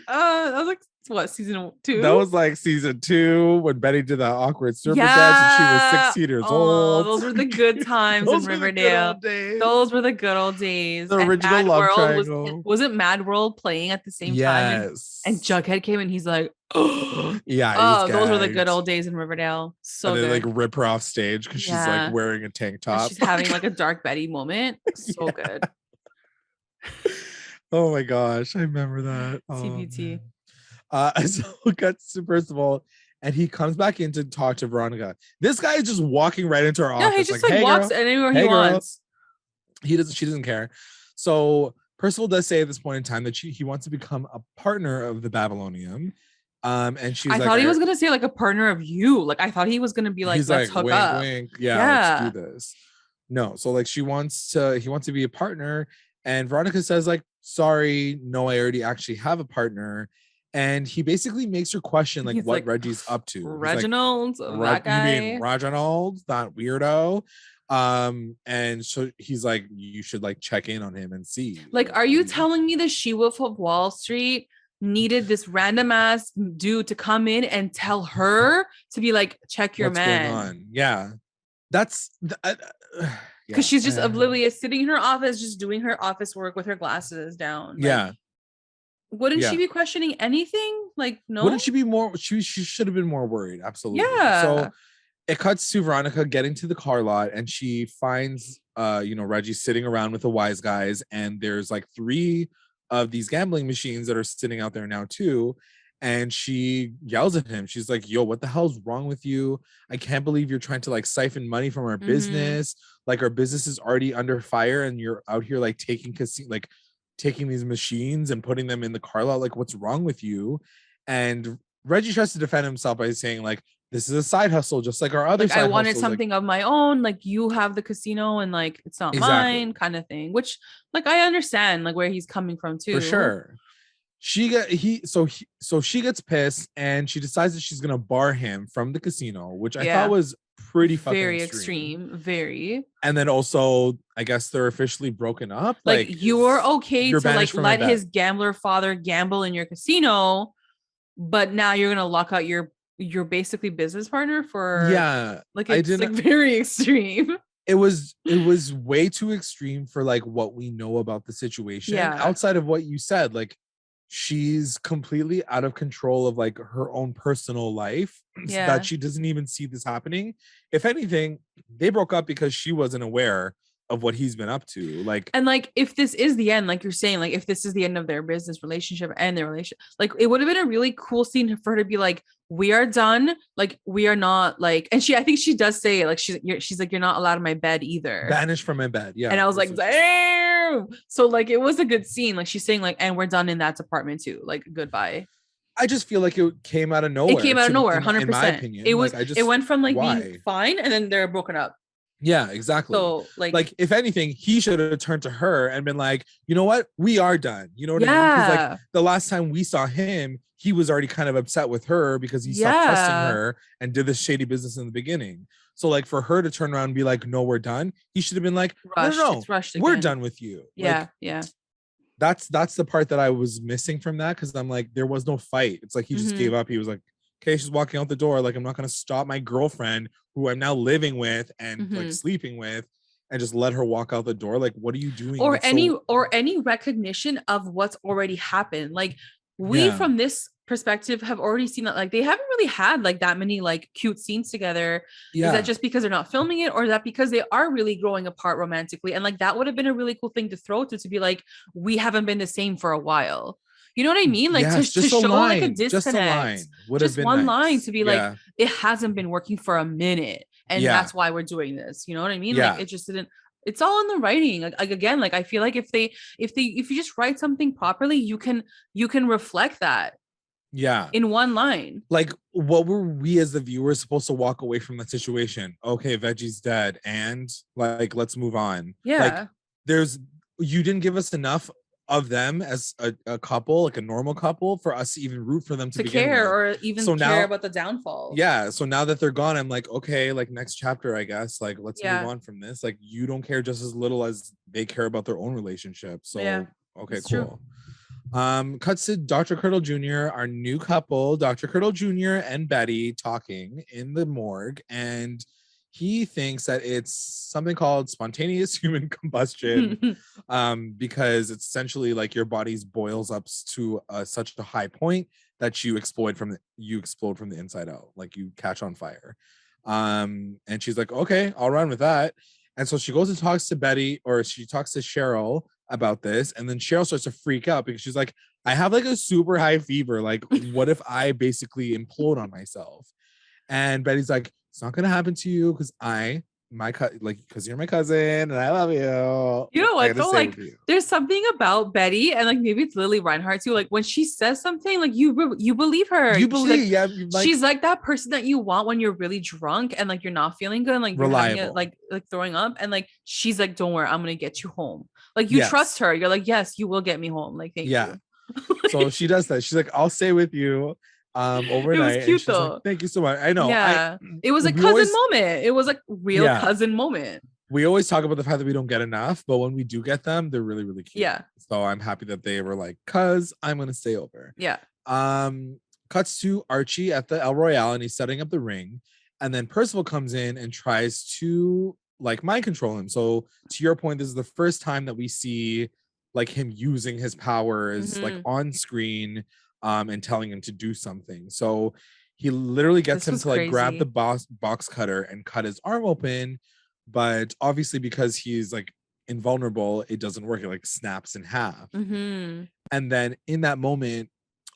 Speaker 2: what, season 2?
Speaker 1: That was like season 2 when Betty did that awkward serpent dance and she was 16 years old.
Speaker 2: Those were the good times in Riverdale. Those were the good old days.
Speaker 1: The
Speaker 2: and
Speaker 1: original
Speaker 2: Mad
Speaker 1: love
Speaker 2: World
Speaker 1: triangle.
Speaker 2: wasn't Mad World playing at the same time?
Speaker 1: Yes.
Speaker 2: And Jughead came and he's like, oh,
Speaker 1: yeah.
Speaker 2: Those were the good old days in Riverdale. So
Speaker 1: and they
Speaker 2: good.
Speaker 1: like rip her off stage because she's like wearing a tank top.
Speaker 2: And she's having like a Dark Betty moment. So good.
Speaker 1: Oh my gosh, I remember that.
Speaker 2: TBT.
Speaker 1: So it cuts to Percival, and he comes back in to talk to Veronica. This guy is just walking right into her office.
Speaker 2: Yeah, he just like hey, walks girl, anywhere he wants.
Speaker 1: She doesn't care. So Percival does say at this point in time that he wants to become a partner of the Babylonium. And she's
Speaker 2: I thought he was gonna say like a partner of you. Like I thought he was gonna be like, let's like, hook
Speaker 1: wink,
Speaker 2: up.
Speaker 1: Wink. Yeah, let's do this. No, so like he wants to be a partner, and Veronica says like, sorry, no, I already actually have a partner. And he basically makes her question like what Reggie's up to.
Speaker 2: Reginald,
Speaker 1: like,
Speaker 2: that guy.
Speaker 1: You mean Reginald, that weirdo? And so he's like, you should like check in on him and see.
Speaker 2: Like, are you telling me the She-Wolf of Wall Street needed this random ass dude to come in and tell her to be like, check your man?
Speaker 1: Going on? Yeah, that's
Speaker 2: because she's just oblivious, sitting in her office, just doing her office work with her glasses down.
Speaker 1: Like,
Speaker 2: wouldn't she be questioning anything? Like, no.
Speaker 1: Wouldn't she be more? She should have been more worried. Absolutely.
Speaker 2: Yeah.
Speaker 1: So it cuts to Veronica getting to the car lot, and she finds Reggie sitting around with the wise guys, and there's like 3 of these gambling machines that are sitting out there now too. And she yells at him. She's like, yo, what the hell's wrong with you? I can't believe you're trying to like siphon money from our business. Like our business is already under fire, and you're out here like taking these machines and putting them in the car lot. Like, what's wrong with you? And Reggie tries to defend himself by saying like, this is a side hustle, just like our other side
Speaker 2: I wanted
Speaker 1: hustles.
Speaker 2: something of my own. Like you have the casino and like, it's not mine kind of thing, which like, I understand like where he's coming from too.
Speaker 1: For sure. She gets pissed, and she decides that she's gonna bar him from the casino, which I thought was pretty fucking
Speaker 2: very extreme. Very.
Speaker 1: And then also, I guess they're officially broken up.
Speaker 2: Like you're okay to like let his gambler father gamble in your casino, but now you're gonna lock out your basically business partner for like it's like very extreme.
Speaker 1: It was way too extreme for like what we know about the situation. Outside of what you said, like she's completely out of control of like her own personal life, that she doesn't even see this happening. If anything, they broke up because she wasn't aware of what he's been up to. Like,
Speaker 2: and like if this is the end, like you're saying, like if this is the end of their business relationship and their relationship, like it would have been a really cool scene for her to be like, we are done, like we are not like, and I think she does say like she's like, you're not allowed in my bed either,
Speaker 1: banished from my bed.
Speaker 2: And I was like, damn. So like it was a good scene, like she's saying like, and we're done in that department too, like goodbye.
Speaker 1: I just feel like it came out of nowhere.
Speaker 2: 100%.
Speaker 1: In my opinion,
Speaker 2: it was like, it went from like being fine and then they're broken up.
Speaker 1: Yeah, exactly.
Speaker 2: So like
Speaker 1: if anything, he should have turned to her and been like, you know what, we are done. You know what I mean? Because like the last time we saw him, he was already kind of upset with her because he stopped trusting her and did this shady business in the beginning. So like for her to turn around and be like, no, we're done. He should have been like, no, we're done with you.
Speaker 2: Yeah,
Speaker 1: like, That's the part that I was missing from that, because I'm like, there was no fight. It's like he just gave up. He was like, okay, she's walking out the door. Like, I'm not going to stop my girlfriend who I'm now living with and like sleeping with and just let her walk out the door. Like, what are you doing?
Speaker 2: Or any recognition of what's already happened. Like we from this perspective have already seen that like they haven't really had like that many like cute scenes together. Is that just because they're not filming it, or is that because they are really growing apart romantically? And like that would have been a really cool thing to throw to be like, we haven't been the same for a while. You know what I mean? Like
Speaker 1: yes,
Speaker 2: to show like a disconnect.
Speaker 1: Just a line would have
Speaker 2: just
Speaker 1: been
Speaker 2: one
Speaker 1: nice.
Speaker 2: line to be like, it hasn't been working for a minute, and that's why we're doing this. You know what I mean? Like it just didn't. It's all in the writing. Like again, like I feel like if you just write something properly, you can reflect that.
Speaker 1: Yeah.
Speaker 2: In one line.
Speaker 1: Like, what were we as the viewers supposed to walk away from that situation? Okay, Veggie's dead, and like, let's move on.
Speaker 2: Yeah.
Speaker 1: Like, you didn't give us enough of them as a couple, like a normal couple, for us to even root for them to
Speaker 2: care or even care about the downfall.
Speaker 1: Yeah. So now that they're gone, I'm like, okay, like next chapter, I guess. Like, let's move on from this. Like, you don't care just as little as they care about their own relationship. So okay, cool. True. Cuts to Dr. Curdle Jr., our new couple, Dr. Curdle Jr. and Betty, talking in the morgue, and he thinks that it's something called spontaneous human combustion, because it's essentially like your body's boils up to such a high point that you explode from the inside out, like you catch on fire. And she's like, okay, I'll run with that. And so she goes and talks to Betty, or she talks to Cheryl about this, and then Cheryl starts to freak out because she's like, I have like a super high fever, like what if I basically implode on myself? And Betty's like, it's not gonna happen to you because because you're my cousin and I love you.
Speaker 2: You know what though? Like there's something about Betty, and like maybe it's Lily Reinhardt too. Like when she says something, like you believe her.
Speaker 1: You believe,
Speaker 2: she's like that person that you want when you're really drunk and like you're not feeling good, and like you're having it, like throwing up, and like she's like, don't worry, I'm gonna get you home. Like you trust her. You're like, yes, you will get me home. Like thank you.
Speaker 1: So she does that. She's like, I'll stay with you overnight.
Speaker 2: It was cute though.
Speaker 1: Like, thank you so much. I know.
Speaker 2: Yeah. It was a cousin moment. It was like real cousin moment.
Speaker 1: We always talk about the fact that we don't get enough, but when we do get them, they're really, really cute.
Speaker 2: Yeah.
Speaker 1: So I'm happy that they were like, cuz I'm gonna stay over.
Speaker 2: Yeah.
Speaker 1: Cuts to Archie at the El Royale, and he's setting up the ring. And then Percival comes in and tries to like mind control him. So to your point, this is the first time that we see like him using his powers like on screen, and telling him to do something. So he literally gets him to like grab the box cutter and cut his arm open, but obviously because he's like invulnerable, it doesn't work. It like snaps in half. And then in that moment,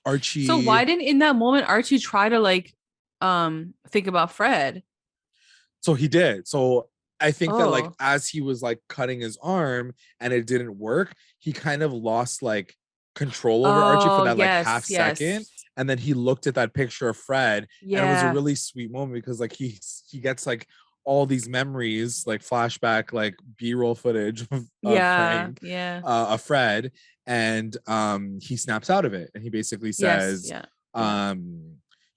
Speaker 1: Archie.
Speaker 2: So why didn't in that moment Archie try to like think about Fred?
Speaker 1: So he did. So I think that like as he was like cutting his arm and it didn't work, he kind of lost like control over Archie for that like half second, and then he looked at that picture of Fred, and it was a really sweet moment because like he gets like all these memories, like flashback, like B-roll footage of Frank, of Fred, and he snaps out of it, and he basically says,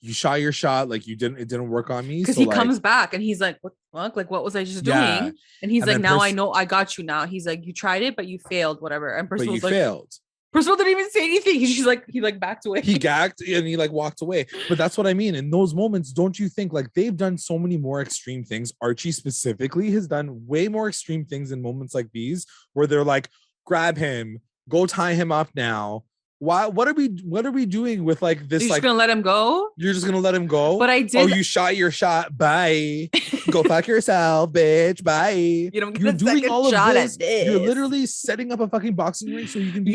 Speaker 1: you shot your shot, like it didn't work on me.
Speaker 2: Because he comes back and he's like, what the fuck? Like, what was I just doing? And he's like, now I know I got you now. He's like, you tried it, but you failed, whatever. And Percival's like, failed. Percival didn't even say anything. He like backed away.
Speaker 1: He gagged and he like walked away. But that's what I mean. In those moments, don't you think like they've done so many more extreme things? Archie specifically has done way more extreme things in moments like these where they're like, grab him, go tie him up now. Why? What are we doing with like this?
Speaker 2: You're
Speaker 1: like,
Speaker 2: just gonna let him go?
Speaker 1: You're just gonna let him go?
Speaker 2: But I did.
Speaker 1: Oh, you shot your shot. Bye. Go fuck yourself, bitch. Bye. You're doing all of this. You're literally setting up a fucking boxing ring so you can be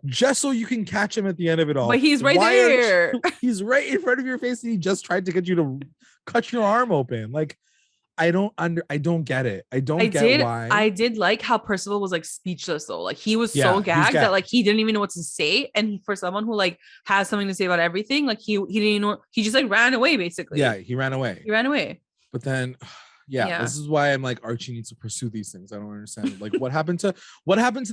Speaker 1: just so you can catch him at the end of it all.
Speaker 2: But he's right there.
Speaker 1: He's right in front of your face, and he just tried to get you to cut your arm open. Like, I don't get it. I get why.
Speaker 2: I did like how Percival was like speechless though. Like he was so gagged that like he didn't even know what to say. And for someone who like has something to say about everything, like he didn't even know, he just like ran away basically.
Speaker 1: Yeah, he ran away. But then this is why I'm like, Archie needs to pursue these things. I don't understand. Like what happened to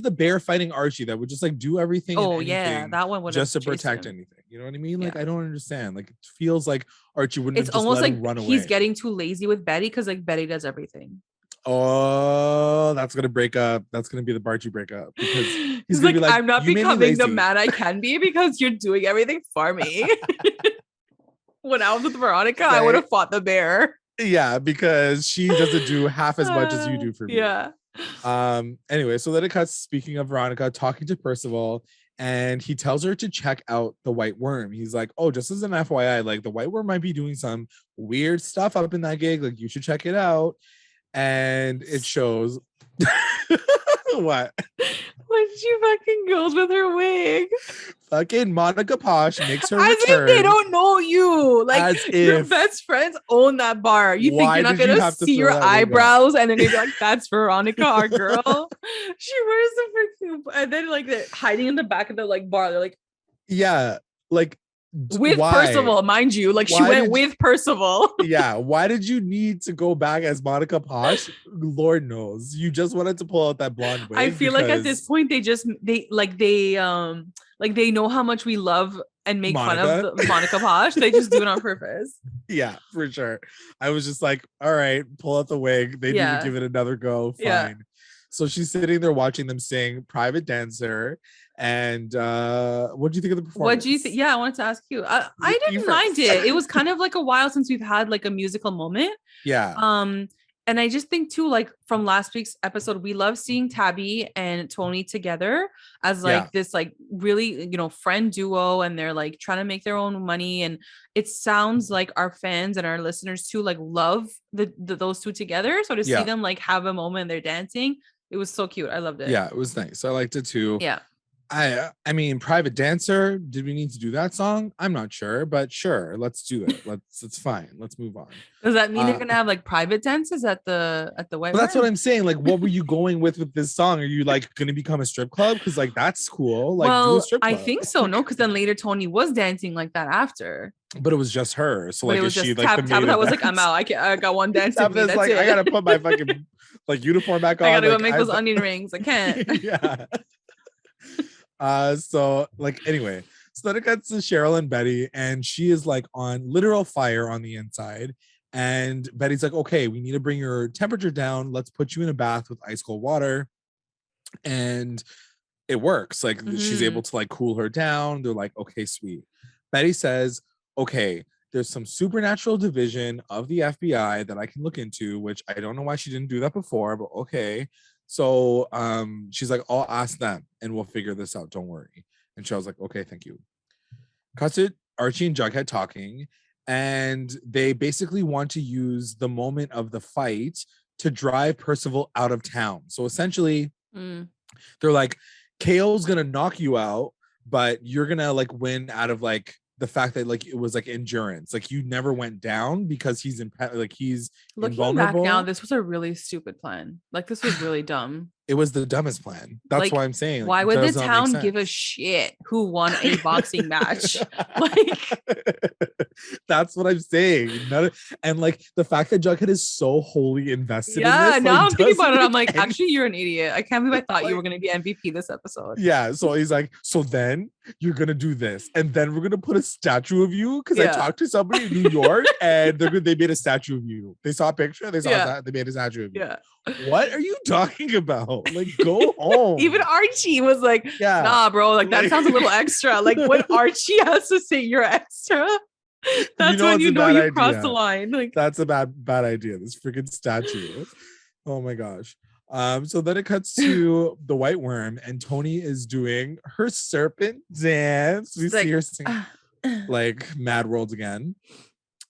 Speaker 1: the bear fighting Archie that would just like do everything
Speaker 2: that one would
Speaker 1: just to protect anything. You know what I mean? Like I don't understand. Like it feels like Archie wouldn't
Speaker 2: it's
Speaker 1: have just
Speaker 2: almost
Speaker 1: let
Speaker 2: like
Speaker 1: him run away.
Speaker 2: He's getting too lazy with Betty because like Betty does everything.
Speaker 1: Oh, that's gonna break up. That's gonna be the Barchie breakup because he's
Speaker 2: like, I'm not becoming the man I can be because you're doing everything for me. When I was with Veronica, I would have fought the bear.
Speaker 1: Yeah, because she doesn't do half as much as you do for me.
Speaker 2: Yeah.
Speaker 1: Anyway, so then it cuts, speaking of Veronica, talking to Percival, and he tells her to check out the white worm. He's like, oh, just as an FYI, like the white worm might be doing some weird stuff up in that gig. Like you should check it out. And it shows what?
Speaker 2: When she fucking goes with her wig.
Speaker 1: Fucking Monica Posh makes her
Speaker 2: as
Speaker 1: return.
Speaker 2: if they don't know you. Like
Speaker 1: as
Speaker 2: your
Speaker 1: if,
Speaker 2: best friends own that bar. You think you're not gonna see your eyebrows and then you're like, that's Veronica, our girl. She wears the freaking, and then like they're hiding in the back of the like bar. They're like,
Speaker 1: yeah, like
Speaker 2: with Percival, mind you. Like she went with Percival.
Speaker 1: Yeah, why did you need to go back as Monica Posh? Lord knows. You just wanted to pull out that blonde wig.
Speaker 2: I feel like at this point they know how much we love and make fun of Monica Posh. They just do it on purpose.
Speaker 1: Yeah, for sure. I was just like, all right, pull out the wig. They need to give it another go. Fine. Yeah. So she's sitting there watching them sing Private Dancer. And what do you think of the performance?
Speaker 2: What do you think? Yeah, I wanted to ask you. I didn't mind it. It was kind of like a while since we've had like a musical moment.
Speaker 1: Yeah.
Speaker 2: And I just think too, like from last week's episode, we love seeing Tabby and Tony together as like this like really, friend duo, and they're like trying to make their own money. And it sounds like our fans and our listeners too like love those two together. So to see them like have a moment and they're dancing, it was so cute. I loved it.
Speaker 1: Yeah, it was nice. I liked it too.
Speaker 2: Yeah.
Speaker 1: I mean, Private Dancer, did we need to do that song? I'm not sure, but sure, let's do it. It's fine. Let's move on.
Speaker 2: Does that mean they're gonna have like private dances at the White
Speaker 1: Well, that's what I'm saying. Like, what were you going with this song? Are you like gonna become a strip club? Because like that's cool. Like,
Speaker 2: well,
Speaker 1: do a strip club.
Speaker 2: I think so. No, because then later Tony was dancing like that after.
Speaker 1: But it was just her. So like,
Speaker 2: it was
Speaker 1: is
Speaker 2: just
Speaker 1: she like
Speaker 2: Tabitha was like, I'm out. I got one dance. That's
Speaker 1: like,
Speaker 2: it.
Speaker 1: I gotta put my fucking like uniform back on.
Speaker 2: I gotta go make those onion rings. I can't.
Speaker 1: Yeah. So like anyway, so then it gets to Cheryl and Betty, and she is like on literal fire on the inside. And Betty's like, okay, we need to bring your temperature down. Let's put you in a bath with ice cold water. And it works. Like she's able to like cool her down. They're like, okay, sweet. Betty says, okay, there's some supernatural division of the FBI that I can look into, which I don't know why she didn't do that before, but okay. So she's like, I'll ask them and we'll figure this out. Don't worry. And Cheryl's like, okay, thank you. Cuts it, Archie and Jughead talking, and they basically want to use the moment of the fight to drive Percival out of town. So essentially, they're like, KO's gonna knock you out, but you're gonna like win out of like the fact that like it was like endurance, like you never went down because he's he's
Speaker 2: looking
Speaker 1: invulnerable.
Speaker 2: back now, this was a really stupid plan. Like this was really dumb.
Speaker 1: It was the dumbest plan. That's like, why I'm saying.
Speaker 2: Why would the town give a shit who won a boxing match? Like,
Speaker 1: that's what I'm saying. And like the fact that Jughead is so wholly invested.
Speaker 2: Yeah,
Speaker 1: in this,
Speaker 2: now
Speaker 1: like,
Speaker 2: I'm thinking about it. I'm like, actually, you're an idiot. I can't believe I thought you were going to be MVP this episode.
Speaker 1: Yeah. So he's like, so then you're going to do this, and then we're going to put a statue of you because I talked to somebody in New York, and they made a statue of you. They saw a picture. They saw that. They made a statue of you.
Speaker 2: Yeah.
Speaker 1: What are you talking about? Like, go home.
Speaker 2: Even Archie was like, nah, bro, like that sounds a little extra. Like when Archie has to say you're extra, that's when you know you crossed the line. Like
Speaker 1: that's a bad idea. This freaking statue. Oh my gosh. So then it cuts to the white worm, and Tony is doing her serpent dance. We see her sing like Mad World again.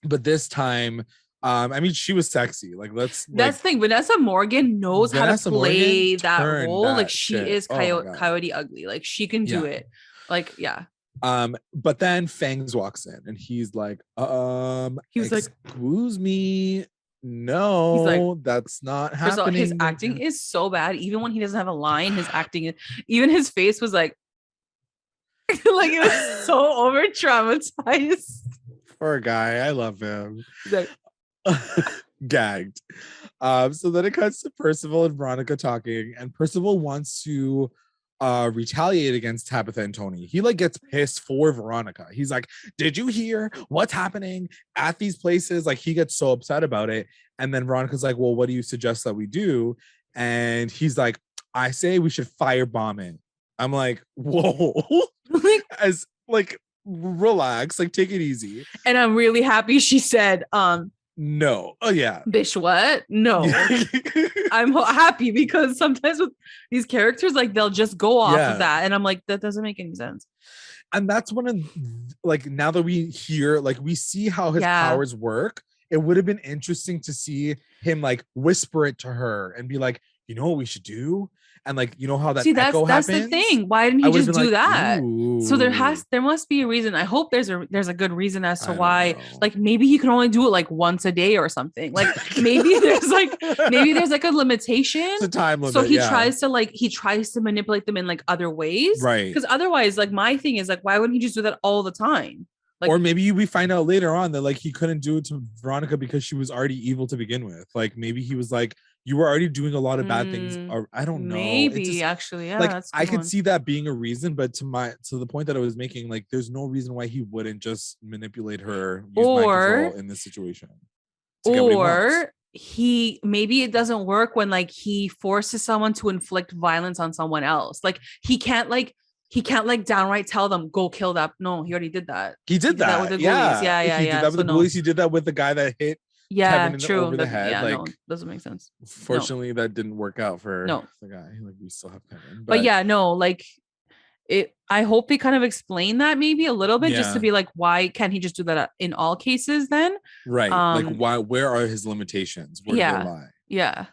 Speaker 1: But this time, I mean, she was sexy. Like, that's the thing.
Speaker 2: Vanessa Morgan knows how to play that role. Like, she is Coyote Ugly. Like, she can do it. Like, yeah.
Speaker 1: But then Fangs walks in, and he's like,
Speaker 2: he was like,
Speaker 1: excuse me. No, like, that's not happening.
Speaker 2: All, his acting is so bad. Even when he doesn't have a line, his acting, even his face was like, like it was so over traumatized.
Speaker 1: Poor guy. I love him. Like, gagged. So then it cuts to Percival and Veronica talking, and Percival wants to retaliate against Tabitha and Tony. He like gets pissed for Veronica. He's like, did you hear what's happening at these places? Like, he gets so upset about it. And then Veronica's like, well, what do you suggest that we do? And he's like, I say we should firebomb it. I'm like, whoa. As like, relax, like, take it easy.
Speaker 2: And I'm really happy she said
Speaker 1: No. Oh yeah.
Speaker 2: Bish, what? No. I'm happy because sometimes with these characters, like they'll just go off of that, and I'm like, that doesn't make any sense.
Speaker 1: And that's one of, like, now that we hear, like, we see how his powers work, it would have been interesting to see him like whisper it to her and be like, you know what we should do, and like, you know how that echo
Speaker 2: that's
Speaker 1: happens?
Speaker 2: the thing. Why didn't he just do
Speaker 1: like,
Speaker 2: that?
Speaker 1: ooh.
Speaker 2: So there must be a reason. I hope there's a good reason as to why. Like maybe he can only do it like once a day or something. Like maybe there's like a limitation. It's a time limit. So he tries to manipulate them in like other ways,
Speaker 1: right?
Speaker 2: Because otherwise, like my thing is like, why wouldn't he just do that all the time? Like,
Speaker 1: or maybe we find out later on that like he couldn't do it to Veronica because she was already evil to begin with. Like maybe he was like, you were already doing a lot of bad things. Or I don't know.
Speaker 2: Maybe actually, yeah.
Speaker 1: Like I could see that being a reason, but to the point that I was making, like there's no reason why he wouldn't just manipulate her, use mind control in this situation.
Speaker 2: Or he maybe it doesn't work when like he forces someone to inflict violence on someone else. Like he can't downright tell them go kill that. No, he already did that.
Speaker 1: He did that with the ghoulies.
Speaker 2: Yeah.
Speaker 1: He did that with the ghoulies. He did that with the guy that hit Kevin over the head.
Speaker 2: Yeah,
Speaker 1: like,
Speaker 2: no, doesn't make sense.
Speaker 1: Fortunately, that didn't work out for the guy. Like we still have Kevin.
Speaker 2: But yeah, no, like it. I hope they kind of explain that maybe a little bit, just to be like, why can't he just do that in all cases then?
Speaker 1: Right. Like why? Where are his limitations? Where do they lie?
Speaker 2: Yeah.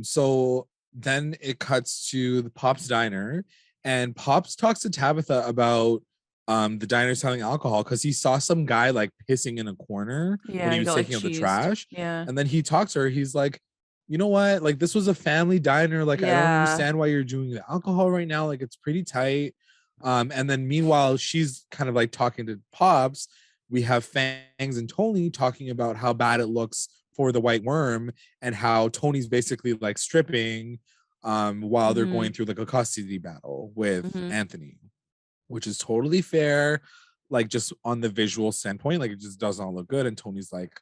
Speaker 1: So then it cuts to the Pop's diner, and Pops talks to Tabitha about the diner selling alcohol because he saw some guy like pissing in a corner when he was taking out the trash.
Speaker 2: Yeah.
Speaker 1: And then he talks to her. He's like, you know what? Like this was a family diner. Like I don't understand why you're doing the alcohol right now. Like it's pretty tight. And then meanwhile, she's kind of like talking to Pops. We have Fangs and Tony talking about how bad it looks for the white worm and how Tony's basically like stripping while they're going through like a custody battle with Anthony, which is totally fair. Like just on the visual standpoint, like it just does not look good. And Tony's like,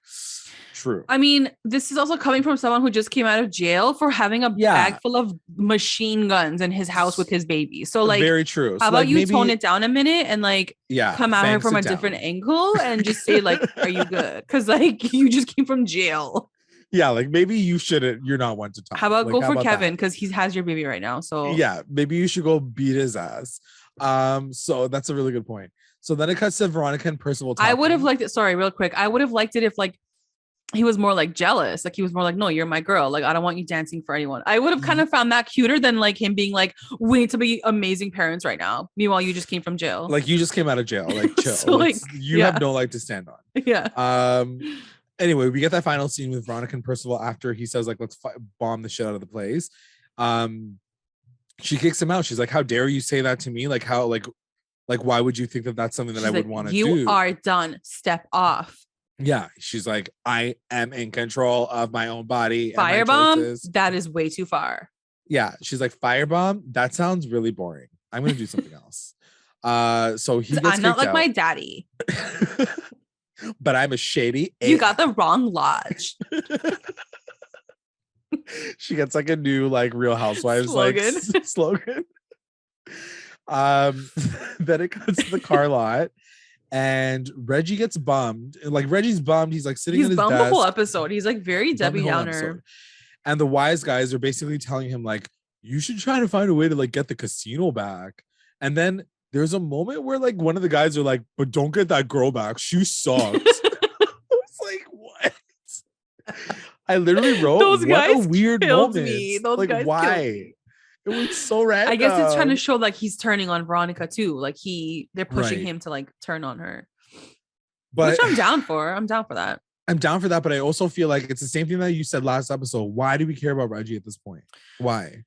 Speaker 1: true.
Speaker 2: I mean, this is also coming from someone who just came out of jail for having a bag full of machine guns in his house with his baby. So like,
Speaker 1: very true.
Speaker 2: How
Speaker 1: so,
Speaker 2: about
Speaker 1: like,
Speaker 2: you tone it down a minute and like come at her from a
Speaker 1: down.
Speaker 2: different angle and just say like, are you good? Because like you just came from jail.
Speaker 1: Yeah, like maybe you shouldn't. You're not one to talk.
Speaker 2: How about
Speaker 1: like,
Speaker 2: go for Kevin because he has your baby right now. So
Speaker 1: yeah, maybe you should go beat his ass. So that's a really good point. So then it cuts to Veronica and Percival talking.
Speaker 2: I would have liked it. Sorry, real quick. I would have liked it if like he was more like jealous. Like he was more like, no, you're my girl. Like I don't want you dancing for anyone. I would have kind of found that cuter than like him being like, we need to be amazing parents right now. Meanwhile, you just came from jail.
Speaker 1: Like you just came out of jail. Like chill.
Speaker 2: So, like,
Speaker 1: you have no leg to stand on.
Speaker 2: Yeah.
Speaker 1: Anyway, we get that final scene with Veronica and Percival after he says like, let's bomb the shit out of the place. She kicks him out. She's like, how dare you say that to me? Like how like why would you think that that's something that I would want to do?
Speaker 2: You are done. Step off.
Speaker 1: Yeah, she's like, I am in control of my own body.
Speaker 2: Firebomb, that is way too far.
Speaker 1: Yeah, she's like, firebomb, that sounds really boring. I'm gonna do something else. So he gets
Speaker 2: I'm not like
Speaker 1: out.
Speaker 2: my daddy.
Speaker 1: But I'm a shady.
Speaker 2: You got the wrong lodge.
Speaker 1: She gets like a new like Real Housewives
Speaker 2: slogan.
Speaker 1: Like slogan. Then it comes to the car lot and Reggie gets bummed. Like Reggie's bummed. He's like sitting in his desk.
Speaker 2: The whole episode. He's like very Debbie Downer.
Speaker 1: And the wise guys are basically telling him like, you should try to find a way to like get the casino back. And then there's a moment where like one of the guys are like, but don't get that girl back. She sucks. I was like, what? I literally wrote,
Speaker 2: those guys
Speaker 1: what a weird moment.
Speaker 2: Me. Those
Speaker 1: like
Speaker 2: guys
Speaker 1: why? It was so random.
Speaker 2: I guess it's trying to show like he's turning on Veronica too. Like they're pushing him to like turn on her. But which I'm down for. I'm down for that.
Speaker 1: I'm down for that, but I also feel like it's the same thing that you said last episode. Why do we care about Reggie at this point? Why?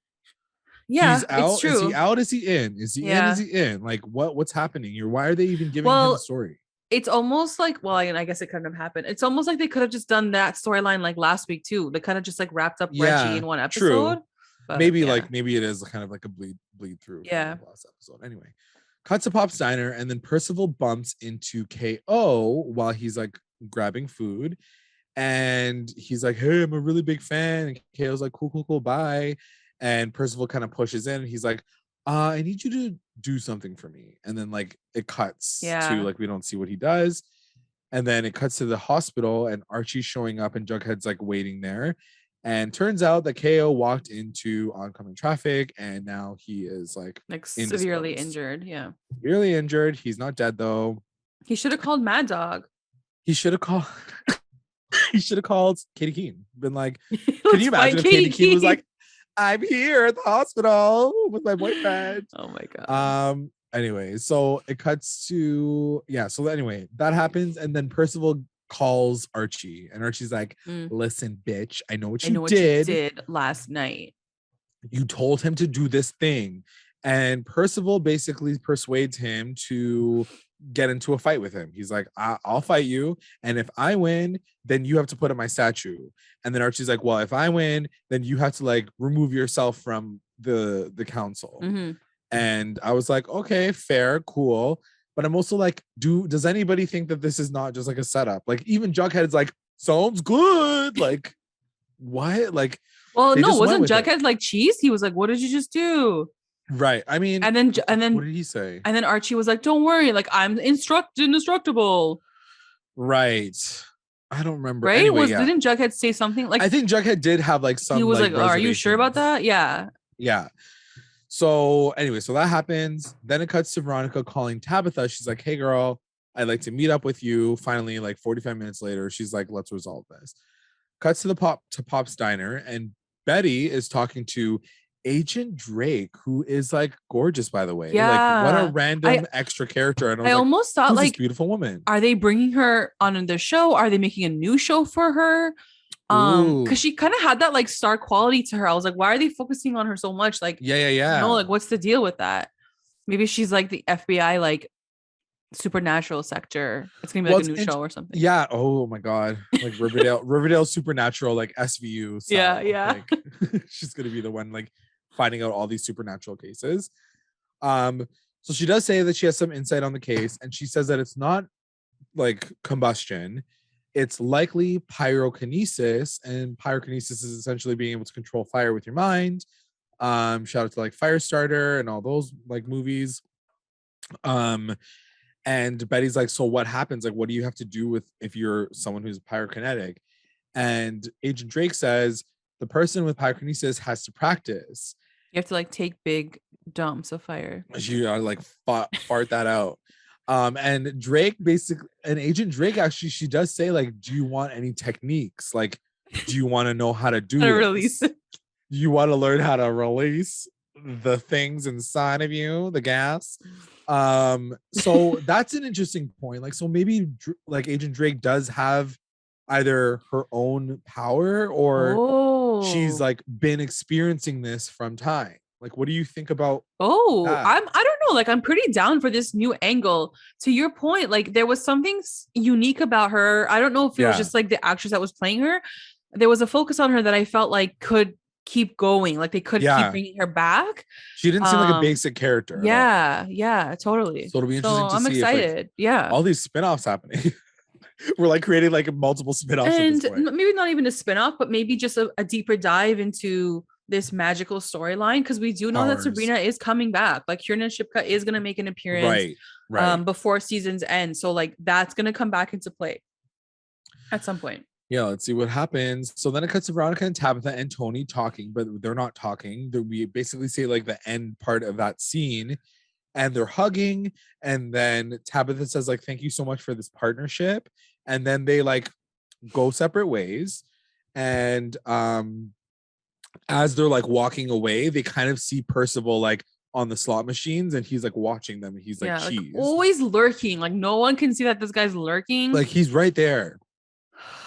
Speaker 2: Yeah,
Speaker 1: he's out.
Speaker 2: It's true.
Speaker 1: Is he out? Is he in? Is he in? Is he in? Like what's happening here? Why are they even giving him a story?
Speaker 2: It's almost like, well, I guess it couldn't have happened. It's almost like they could have just done that storyline like last week too. They kind of just like wrapped up Reggie in one episode.
Speaker 1: True. But, maybe maybe it is kind of like a bleed through.
Speaker 2: Yeah.
Speaker 1: Last episode. Anyway, cuts to Pop's diner, and then Percival bumps into KO while he's like grabbing food, and he's like, "Hey, I'm a really big fan." And KO's like, "Cool, bye." And Percival kind of pushes in. And he's like, "I need you to do something for me." And then like it cuts to like we don't see what he does. And then it cuts to the hospital and Archie's showing up and Jughead's like waiting there. And turns out that KO walked into oncoming traffic and now he is like
Speaker 2: severely
Speaker 1: indisposed.
Speaker 2: injured. Yeah.
Speaker 1: Severely injured. He's not dead though.
Speaker 2: He should have called Mad Dog.
Speaker 1: He should have called he should have called Katie Keene. Been like, can you imagine if Katie Keene was like, I'm here at the hospital with my boyfriend.
Speaker 2: Oh my god.
Speaker 1: Anyway, so it cuts to so anyway, that happens, and then Percival calls Archie, and Archie's like, listen, bitch, I know what you did
Speaker 2: last night.
Speaker 1: You told him to do this thing. And Percival basically persuades him to get into a fight with him. He's like, I'll fight you. And if I win, then you have to put up my statue. And then Archie's like, well, if I win, then you have to like remove yourself from the council.
Speaker 2: Mm-hmm.
Speaker 1: And I was like, okay, fair, cool. But I'm also like, does anybody think that this is not just like a setup? Like even Jughead's like, sounds good. Like, what? Like,
Speaker 2: well, no, wasn't Jughead like cheese? He was like, what did you just do?
Speaker 1: Right. I mean,
Speaker 2: and then
Speaker 1: what did he say?
Speaker 2: And then Archie was like, don't worry, like I'm indestructible.
Speaker 1: Right. I don't remember.
Speaker 2: Right?
Speaker 1: Anyway,
Speaker 2: didn't Jughead say something like?
Speaker 1: I think Jughead did have like some.
Speaker 2: He was like, oh, are you sure about that? Yeah.
Speaker 1: Yeah. So anyway, so that happens. Then it cuts to Veronica calling Tabitha. She's like, hey girl, I'd like to meet up with you. Finally, like 45 minutes later, she's like, let's resolve this. Cuts to Pop's diner, and Betty is talking to Agent Drake, who is like gorgeous, by the way.
Speaker 2: Yeah.
Speaker 1: Like what a random extra character. And
Speaker 2: I almost thought like,
Speaker 1: this beautiful woman.
Speaker 2: Are they bringing her on their show? Are they making a new show for her? Because she kind of had that like star quality to her. I was like, why are they focusing on her so much? Like,
Speaker 1: yeah.
Speaker 2: Like, what's the deal with that? Maybe she's like the FBI, like supernatural sector. It's gonna be like a new show or something.
Speaker 1: Yeah. Oh my god. Like Riverdale supernatural, like SVU style.
Speaker 2: Yeah.
Speaker 1: Like, she's gonna be the one like finding out all these supernatural cases. So she does say that she has some insight on the case, and she says that it's not like combustion, it's likely pyrokinesis, and pyrokinesis is essentially being able to control fire with your mind. Shout out to like Firestarter and all those like movies. And Betty's like, so what happens? Like, what do you have to do with if you're someone who's pyrokinetic? And Agent Drake says the person with pyrokinesis has to practice.
Speaker 2: You have to like take big dumps of fire.
Speaker 1: You gotta like fart that out. And Agent Drake actually, she does say like, do you want any techniques? Like, do you want to know how to do it?
Speaker 2: Release it?
Speaker 1: You want to learn how to release the things inside of you, the gas? So that's an interesting point. Like, so maybe like Agent Drake does have either her own power or she's like been experiencing this from time. Like, what do you think about that?
Speaker 2: I don't know. Like, I'm pretty down for this new angle. To your point, like there was something unique about her. I don't know if it was just like the actress that was playing her. There was a focus on her that I felt like could keep going. Like they could keep bringing her back.
Speaker 1: She didn't seem like a basic character.
Speaker 2: Yeah, totally.
Speaker 1: So it'll be interesting to
Speaker 2: I'm
Speaker 1: see
Speaker 2: excited.
Speaker 1: If, like, all these spin-offs happening. We're like creating like multiple spin-offs.
Speaker 2: And maybe not even a spin-off, but maybe just a deeper dive into this magical storyline, because we do know that Sabrina is coming back. Like Kiernan Shipka is going to make an appearance before season's end. So like that's going to come back into play at some point.
Speaker 1: Yeah, let's see what happens. So then it cuts to Veronica and Tabitha and Tony talking, but they're not talking. We basically say like the end part of that scene, and they're hugging. And then Tabitha says like, thank you so much for this partnership. And then they like go separate ways. And as they're like walking away, they kind of see Percival like on the slot machines, and he's like watching them. And he's like, cheese.
Speaker 2: Like, always lurking. Like no one can see that this guy's lurking.
Speaker 1: Like he's right there.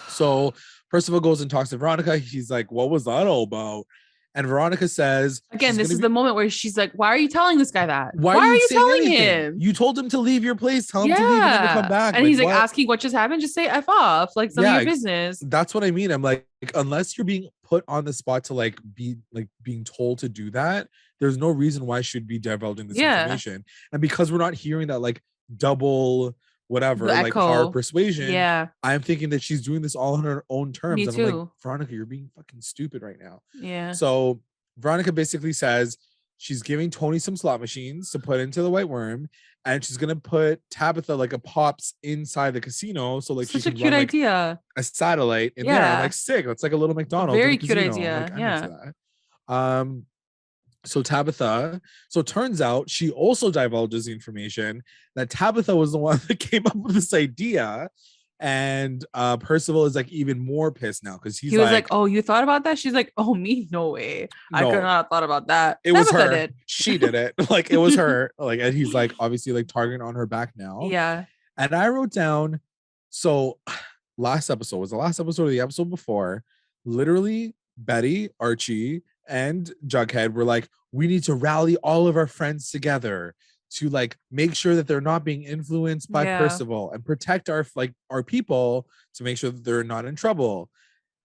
Speaker 1: So Percival goes and talks to Veronica. He's like, what was that all about? And Veronica says,
Speaker 2: again, this is the moment where she's like, why are you telling this guy that? Why are you telling him?
Speaker 1: You told him to leave your place. Tell him to leave and never come back.
Speaker 2: And he's like asking what just happened. Just say F off. Like, it's none of your business.
Speaker 1: That's what I mean. I'm like, unless you're being put on the spot to like be like being told to do that, there's no reason why I should be divulging this information. And because we're not hearing that like double whatever, like power persuasion, I'm thinking that she's doing this all on her own terms.
Speaker 2: Me
Speaker 1: and
Speaker 2: too.
Speaker 1: I'm like, Veronica, you're being fucking stupid right now.
Speaker 2: Yeah.
Speaker 1: So Veronica basically says she's giving Tony some slot machines to put into the white worm, and she's gonna put Tabitha like a pops inside the casino, so like
Speaker 2: Such
Speaker 1: she
Speaker 2: a
Speaker 1: can
Speaker 2: cute
Speaker 1: run like
Speaker 2: idea.
Speaker 1: a satellite in there. I'm
Speaker 2: Yeah.
Speaker 1: like, sick. That's like a little McDonald's in
Speaker 2: Very
Speaker 1: a
Speaker 2: cute
Speaker 1: casino. I'm
Speaker 2: idea.
Speaker 1: like, I'm
Speaker 2: Yeah.
Speaker 1: into that. So Tabitha, so it turns out she also divulges the information that Tabitha was the one that came up with this idea. And Percival is like even more pissed now because
Speaker 2: He was like, "Oh, you thought about that?" She's like, "Oh, me? No way. I could
Speaker 1: no,
Speaker 2: not have thought about that."
Speaker 1: it was
Speaker 2: Tabitha
Speaker 1: her.
Speaker 2: did.
Speaker 1: She did it. Like it was her. Like, and he's like obviously like targeting on her back now.
Speaker 2: Yeah.
Speaker 1: And I wrote down, so last episode was the last episode of the episode before. Literally, Betty, Archie, and Jughead were like, we need to rally all of our friends together to like make sure that they're not being influenced by Percival and protect our people to make sure that they're not in trouble.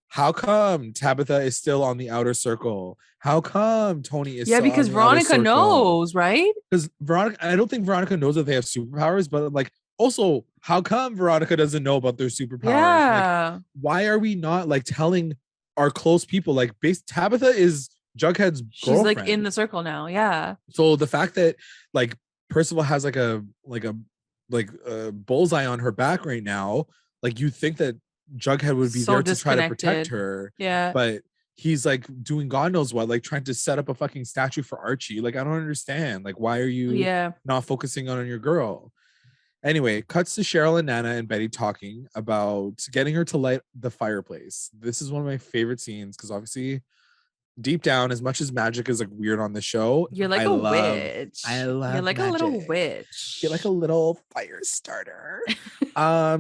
Speaker 1: How come Tabitha is still on the outer circle? How come Tony is still
Speaker 2: because
Speaker 1: on the outer
Speaker 2: Veronica
Speaker 1: circle?
Speaker 2: knows, right?
Speaker 1: Because Veronica, I don't think Veronica knows that they have superpowers, but like also, how come Veronica doesn't know about their superpowers?
Speaker 2: Yeah.
Speaker 1: Like, why are we not like telling our close people? Like, Tabitha is Jughead's girlfriend.
Speaker 2: She's like in the circle now. Yeah.
Speaker 1: So the fact that like Percival has like a bullseye on her back right now, like you think that Jughead would be there to try to protect her.
Speaker 2: Yeah.
Speaker 1: But he's like doing God knows what, like trying to set up a fucking statue for Archie. Like, I don't understand. Like, why are you not focusing on your girl? Anyway, cuts to Cheryl and Nana and Betty talking about getting her to light the fireplace. This is one of my favorite scenes because obviously deep down, as much as magic is like weird on the show,
Speaker 2: you're like a witch.
Speaker 1: I love
Speaker 2: you're like
Speaker 1: magic.
Speaker 2: A little witch.
Speaker 1: You're like a little fire starter.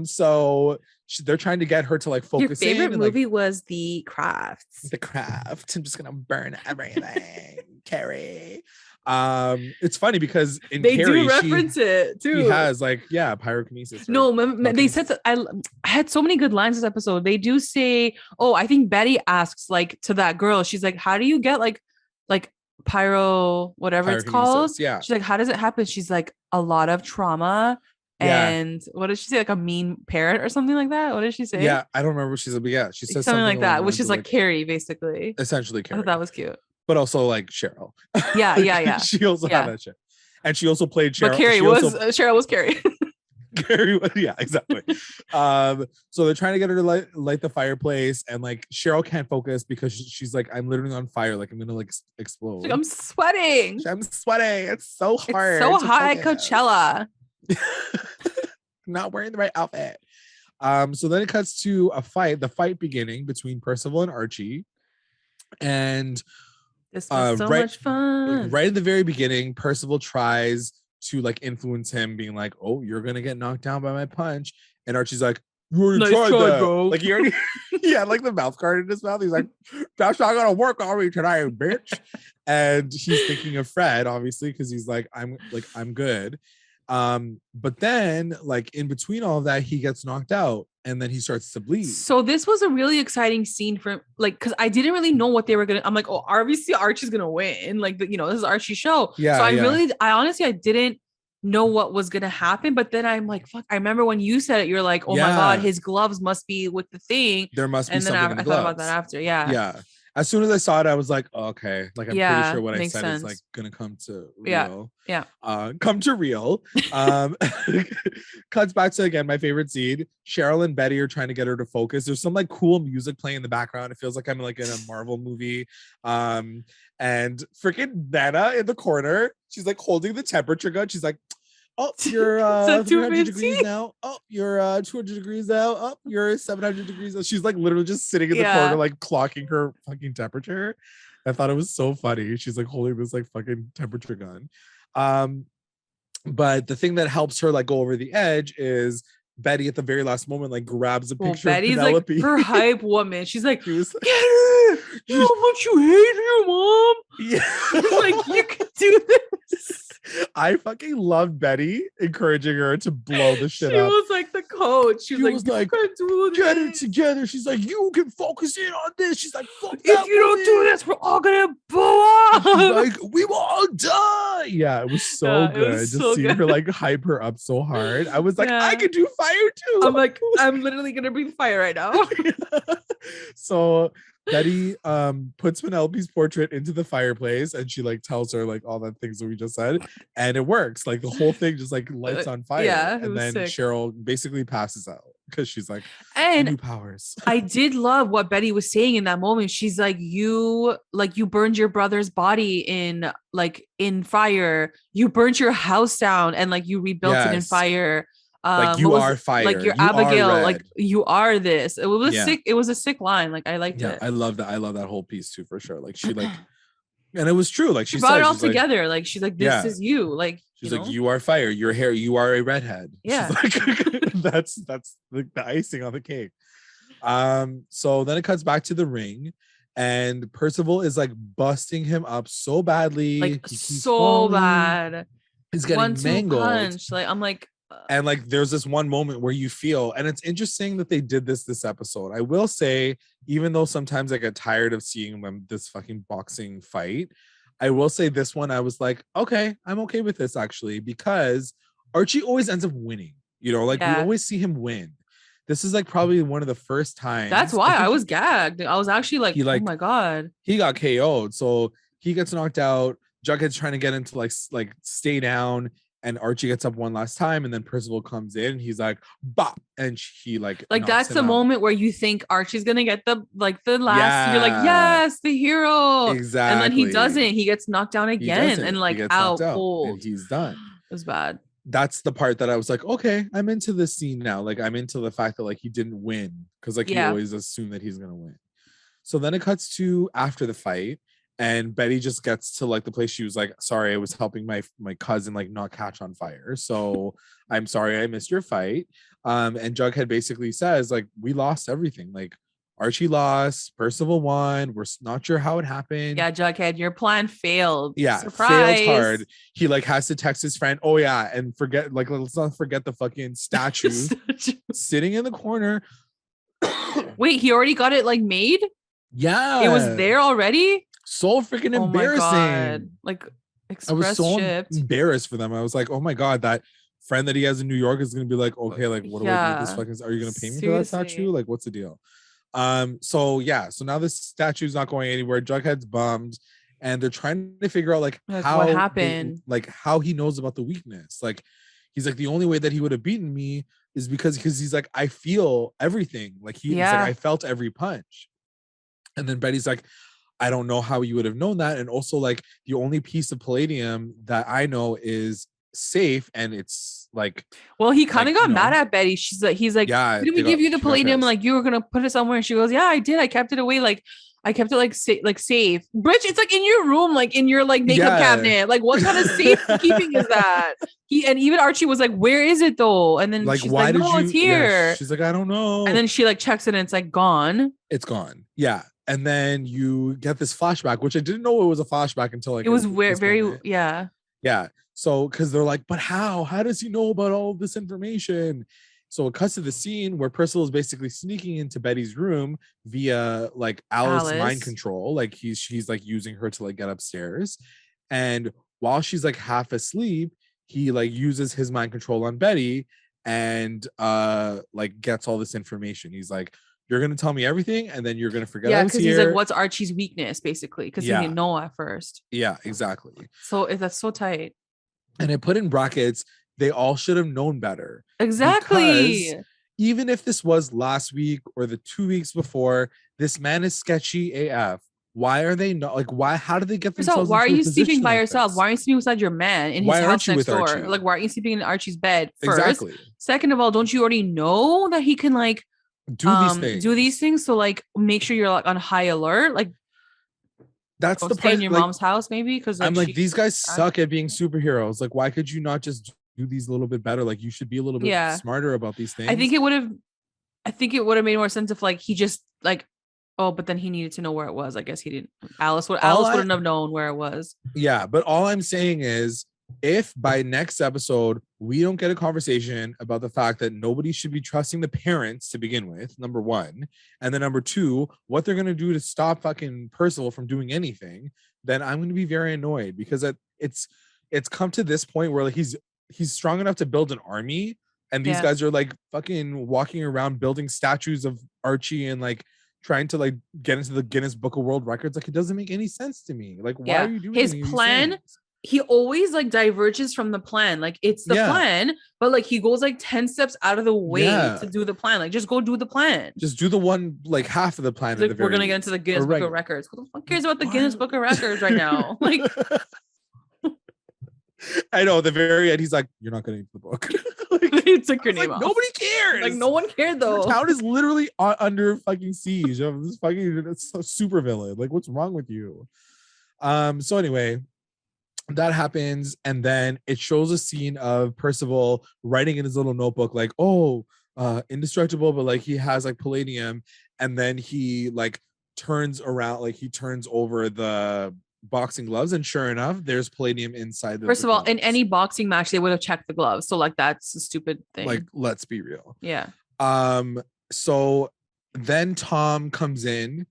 Speaker 1: So they're trying to get her to like focus.
Speaker 2: Your favorite movie was The Craft.
Speaker 1: The Craft. I'm just gonna burn everything, Carrie. It's funny because in
Speaker 2: they
Speaker 1: Carrie,
Speaker 2: do reference it too.
Speaker 1: He has like pyrokinesis.
Speaker 2: No, they said that I had so many good lines this episode. They do say, oh, I think Betty asks like to that girl. She's like, how do you get like pyro whatever it's called?
Speaker 1: Yeah.
Speaker 2: She's like, how does it happen? She's like, a lot of trauma. And what did she say? Like a mean parrot or something like that? What did she say?
Speaker 1: Yeah, I don't remember what she said, but yeah, she says
Speaker 2: something like that, which is like Carrie, basically.
Speaker 1: Essentially Carrie.
Speaker 2: I thought that was cute.
Speaker 1: But also like Cheryl.
Speaker 2: Yeah.
Speaker 1: She also had that shit. And she also played Cheryl.
Speaker 2: But Cheryl was Carrie.
Speaker 1: Carrie, yeah, exactly. So they're trying to get her to light the fireplace, and like Cheryl can't focus because she's like, I'm literally on fire, like I'm gonna like explode.
Speaker 2: Like, I'm sweating.
Speaker 1: It's so hard.
Speaker 2: It's so hot at Coachella.
Speaker 1: Not wearing the right outfit. So then it cuts to the fight beginning between Percival and Archie. And
Speaker 2: this was so much fun.
Speaker 1: Right at the very beginning, Percival tries to like influence him, being like, oh, you're gonna get knocked down by my punch. And Archie's like, you already tried that, bro. Like he already he had like the mouth guard in his mouth. He's like, that's not gonna work on me tonight, bitch. And he's thinking of Fred, obviously, because he's like, I'm good. But then like in between all of that, he gets knocked out and then he starts to bleed. So
Speaker 2: this was a really exciting scene for like, because I didn't really know what they were gonna. I'm like, oh, obviously Archie's gonna win. Like, this is Archie's show.
Speaker 1: Yeah.
Speaker 2: So I honestly didn't know what was gonna happen. But then I'm like, fuck. I remember when you said it, you're like, oh my god, his gloves must be with the thing.
Speaker 1: There must be
Speaker 2: and
Speaker 1: something.
Speaker 2: And then I thought about that after. Yeah.
Speaker 1: Yeah. As soon as I saw it, I was like, oh, okay. Like, I'm pretty sure what I said is like gonna come to real.
Speaker 2: Yeah.
Speaker 1: Come to real. Cuts back to again my favorite scene. Cheryl and Betty are trying to get her to focus. There's some like cool music playing in the background. It feels like I'm like in a Marvel movie. And freaking Nana in the corner, she's like holding the temperature gun. She's like, oh, you're 300 degrees now. Oh, you're 200 degrees now. Oh, you're 700 degrees now. She's like literally just sitting in the corner, like clocking her fucking temperature. I thought it was so funny. She's like holding this like fucking temperature gun. But the thing that helps her like go over the edge is Betty at the very last moment like grabs a picture
Speaker 2: Betty's
Speaker 1: of Penelope.
Speaker 2: Like her hype woman. She's like, get her! You know how much you hate her, mom.
Speaker 1: Yeah.
Speaker 2: Like, you can do this.
Speaker 1: I fucking love Betty encouraging her to blow the shit up.
Speaker 2: She was like the coach. She was like,
Speaker 1: get it together. She's like, you can focus in on this. She's like, fuck that.
Speaker 2: If you don't do this, we're all gonna blow up.
Speaker 1: She's like, we will all die. Yeah, it was so good. Just seeing her like hype her up so hard. I was like, I could do fire too.
Speaker 2: I'm like, I'm literally gonna breathe fire right now.
Speaker 1: So Betty puts Penelope's portrait into the fireplace, and she like tells her like all the things that we just said, and it works. Like the whole thing just like lights on fire.
Speaker 2: Yeah, it
Speaker 1: And
Speaker 2: was
Speaker 1: then
Speaker 2: sick.
Speaker 1: Cheryl basically passes out because she's like,
Speaker 2: And
Speaker 1: new powers.
Speaker 2: I did love what Betty was saying in that moment. She's like, you burned your brother's body in fire. You burnt your house down and like you rebuilt it in fire.
Speaker 1: Like you are fire.
Speaker 2: Like your
Speaker 1: you
Speaker 2: Abigail, like you are this. It was sick. It was a sick line. Like I liked it.
Speaker 1: I love that. I love that whole piece too, for sure. Like she like, and it was true. Like she
Speaker 2: brought
Speaker 1: said,
Speaker 2: it all together. Like she's like, this is you. Like
Speaker 1: she's like, you are fire. Your hair. You are a redhead.
Speaker 2: Yeah,
Speaker 1: she's like, that's the icing on the cake. So then it cuts back to the ring, and Percival is like busting him up so badly,
Speaker 2: like so bad.
Speaker 1: He's getting mangled.
Speaker 2: Punch. Like I'm like,
Speaker 1: and like there's this one moment where you feel, and it's interesting that they did this episode. I will say, even though sometimes I get tired of seeing them this fucking boxing fight, I will say this one I was like, okay, I'm okay with this actually, because Archie always ends up winning. You know, like we always see him win. This is like probably one of the first times.
Speaker 2: That's why I was gagged. I was actually like, oh my God.
Speaker 1: He got KO'd. So he gets knocked out. Jughead's trying to get him to like stay down. And Archie gets up one last time. And then Percival comes in. And he's like, bop. And he like
Speaker 2: that's the moment where you think Archie's going to get the last. You're like, yes, the hero.
Speaker 1: Exactly.
Speaker 2: And then he doesn't. He gets knocked down again. And like out cold.
Speaker 1: And he's done.
Speaker 2: It was bad.
Speaker 1: That's the part that I was like, okay, I'm into this scene now. Like I'm into the fact that like he didn't win, because like you always assume that he's gonna win. So then it cuts to after the fight, and Betty just gets to like the place. She was like, sorry, I was helping my cousin like not catch on fire, so I'm sorry I missed your fight. And Jughead basically says like, we lost everything. Like Archie lost, Percival won. We're not sure how it happened.
Speaker 2: Yeah, Jughead, your plan failed.
Speaker 1: Yeah,
Speaker 2: surprise.
Speaker 1: Failed hard. He like has to text his friend. Oh yeah, and forget like let's not forget the fucking statue sitting in the corner.
Speaker 2: Wait, he already got it like made?
Speaker 1: Yeah,
Speaker 2: it was there already.
Speaker 1: So freaking embarrassing.
Speaker 2: Like
Speaker 1: I was so embarrassed for them. I was like, oh my God, that friend that he has in New York is gonna be like, okay, like what do I do with this fucking? Are you gonna pay me for that statue? Like, what's the deal? So now this statue's not going anywhere. Jughead's bummed, and they're trying to figure out like how
Speaker 2: what happened,
Speaker 1: like how he knows about the weakness. Like he's like, the only way that he would have beaten me is because he's like, I feel everything. Like he's like, I felt every punch. And then Betty's like, I don't know how you would have known that. And also like the only piece of palladium that I know is safe, and it's like,
Speaker 2: well, he kind of got mad at Betty. He's like, didn't we give you the palladium? Like you were gonna put it somewhere. And she goes, yeah, I did. I kept it away. Like I kept it like safe. Bridge, it's like in your room, like in your like makeup cabinet. Like what kind of safekeeping is that? And even Archie was like, where is it though? And then like, she's like, no, it's here.
Speaker 1: Yeah, she's like, I don't know.
Speaker 2: And then she like checks it and it's like gone.
Speaker 1: It's gone. Yeah. And then you get this flashback, which I didn't know it was a flashback until like
Speaker 2: it was very yeah.
Speaker 1: So because they're like, but how does he know about all of this information? So it cuts to the scene where Percival is basically sneaking into Betty's room via like Alice mind control. Like she's like using her to like get upstairs, and while she's like half asleep, he like uses his mind control on Betty and like gets all this information. He's like, you're gonna tell me everything, and then you're gonna forget.
Speaker 2: Yeah, because he's like, what's Archie's weakness, basically, because he didn't know at first.
Speaker 1: Yeah, exactly.
Speaker 2: So that's so tight.
Speaker 1: And I put in brackets, they all should have known better.
Speaker 2: Exactly.
Speaker 1: Even if this was last week or the 2 weeks before, this man is sketchy AF. Why are they not like? Why? How did they get themselves?
Speaker 2: Why are you sleeping by yourself? Why are you sleeping beside your man in his house next door? Archie? Like, why aren't you sleeping in Archie's bed first? Exactly. Second of all, don't you already know that he can like do these things? So like, make sure you're like on high alert. Like,
Speaker 1: that's the
Speaker 2: part in your mom's house, maybe, because
Speaker 1: like, I'm like, these guys suck at being superheroes. Like, why could you not just do these a little bit better? Like, you should be a little bit smarter about these things.
Speaker 2: I think it would have made more sense if like he just like, oh, but then he needed to know where it was. I guess he didn't. Alice wouldn't have known where it was.
Speaker 1: Yeah, but all I'm saying is, if by next episode we don't get a conversation about the fact that nobody should be trusting the parents to begin with, number one, and then number two, what they're gonna do to stop fucking Percival from doing anything, then I'm gonna be very annoyed, because it's come to this point where like he's strong enough to build an army, and these guys are like fucking walking around building statues of Archie and like trying to like get into the Guinness Book of World Records. Like, it doesn't make any sense to me. Like, why are you doing
Speaker 2: his
Speaker 1: any of these
Speaker 2: plan?
Speaker 1: things?
Speaker 2: He always like diverges from the plan. Like, it's the plan, but like he goes like 10 steps out of the way to do the plan. Like, just go do the plan.
Speaker 1: Just do the one, like half of the plan.
Speaker 2: Like, we're gonna get into the Guinness Book of Records. Who the fuck cares about the Guinness Book of Records right now? Like,
Speaker 1: I know, at the very end, he's like, "You're not getting into the book."
Speaker 2: Like, he took your name off.
Speaker 1: Nobody cares.
Speaker 2: Like, no one cared though.
Speaker 1: The town is literally under fucking siege of this fucking super villain. Like, what's wrong with you? So anyway, that happens, and then it shows a scene of Percival writing in his little notebook, like, "Oh, indestructible," but like he has like palladium, and then he like turns around, like he turns over the boxing gloves, and sure enough, there's palladium inside.
Speaker 2: First of all, in any boxing match, they would have checked the gloves. So like, that's a stupid thing.
Speaker 1: Like, let's be real.
Speaker 2: Yeah.
Speaker 1: So then Tom comes in,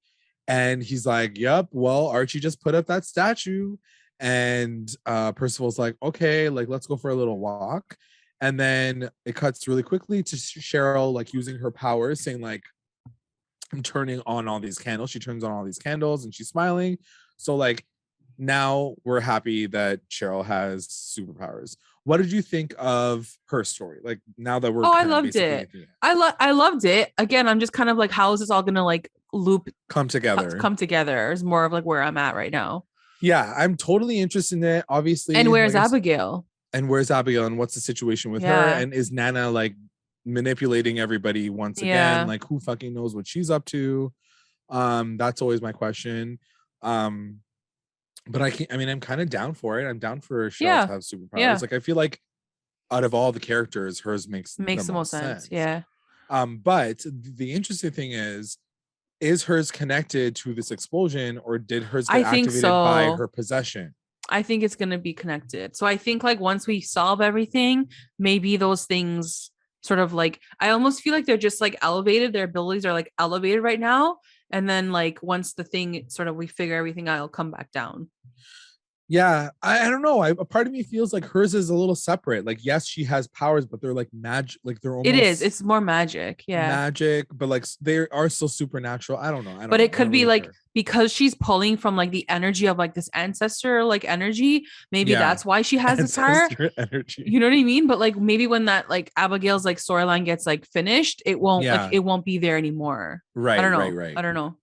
Speaker 1: and he's like, "Yep, well, Archie just put up that statue." And Percival's like, "Okay, like, let's go for a little walk." And then it cuts really quickly to Cheryl, like using her powers, saying like, "I'm turning on all these candles." She turns on all these candles and she's smiling. So like, now we're happy that Cheryl has superpowers. What did you think of her story? Like, now that we're
Speaker 2: I loved it. I loved it. Again, I'm just kind of like, how is this all gonna like come together is more of like where I'm at right now.
Speaker 1: Yeah, I'm totally interested in it, obviously.
Speaker 2: And where's Abigail?
Speaker 1: And what's the situation with her? And is Nana like manipulating everybody once again? Like, who fucking knows what she's up to? That's always my question. But I'm kind of down for it. I'm down for Cheryl to have superpowers. Like, I feel like out of all the characters, hers makes the most sense. Yeah. But the interesting thing is hers connected to this explosion, or did hers get activated by her possession?
Speaker 2: I think it's going to be connected. So I think like once we solve everything, maybe those things sort of like, I almost feel like they're just like elevated. Their abilities are like elevated right now. And then like once the thing sort of we figure everything out, it'll come back down.
Speaker 1: Yeah, I don't know. A part of me feels like hers is a little separate. Like, yes, she has powers, but they're like magic. Like, they're almost
Speaker 2: it's more magic. Yeah,
Speaker 1: magic, but like they are still supernatural. I don't know.
Speaker 2: But it could be like because she's pulling from like the energy of like this ancestor like energy. Maybe that's why she has this power. Energy. You know what I mean? But like maybe when that like Abigail's like storyline gets like finished, it won't like it won't be there anymore.
Speaker 1: Right.
Speaker 2: I don't know.
Speaker 1: Right.
Speaker 2: I don't know.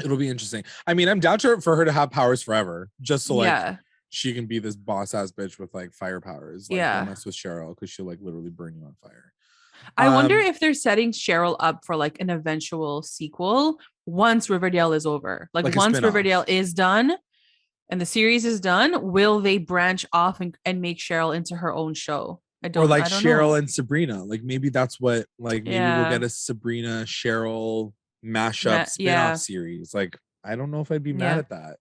Speaker 1: It'll be interesting. I mean, I'm down for her to have powers forever, just so like she can be this boss ass bitch with like fire powers. Like, don't mess with Cheryl because she'll like literally burn you on fire.
Speaker 2: I wonder if they're setting Cheryl up for like an eventual sequel once Riverdale is over. Like once Riverdale is done and the series is done, will they branch off and make Cheryl into her own show? I don't know.
Speaker 1: Cheryl and Sabrina. Like, maybe that's what, like, maybe we'll get a Sabrina Cheryl mashup spin-off series. Like, I don't know if I'd be mad at that.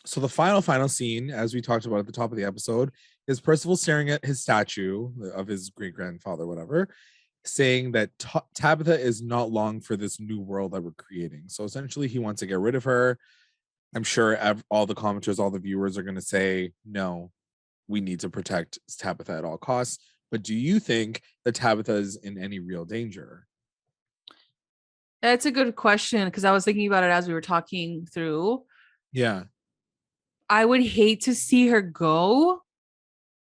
Speaker 1: So the final scene, as we talked about at the top of the episode, is Percival staring at his statue of his great-grandfather, whatever, saying that Tabitha is not long for this new world that we're creating. So essentially he wants to get rid of her. I'm sure all the commenters, all the viewers are going to say, no, we need to protect Tabitha at all costs. But do you think that Tabitha is in any real danger?
Speaker 2: That's a good question, because I was thinking about it as we were talking through.
Speaker 1: Yeah.
Speaker 2: I would hate to see her go.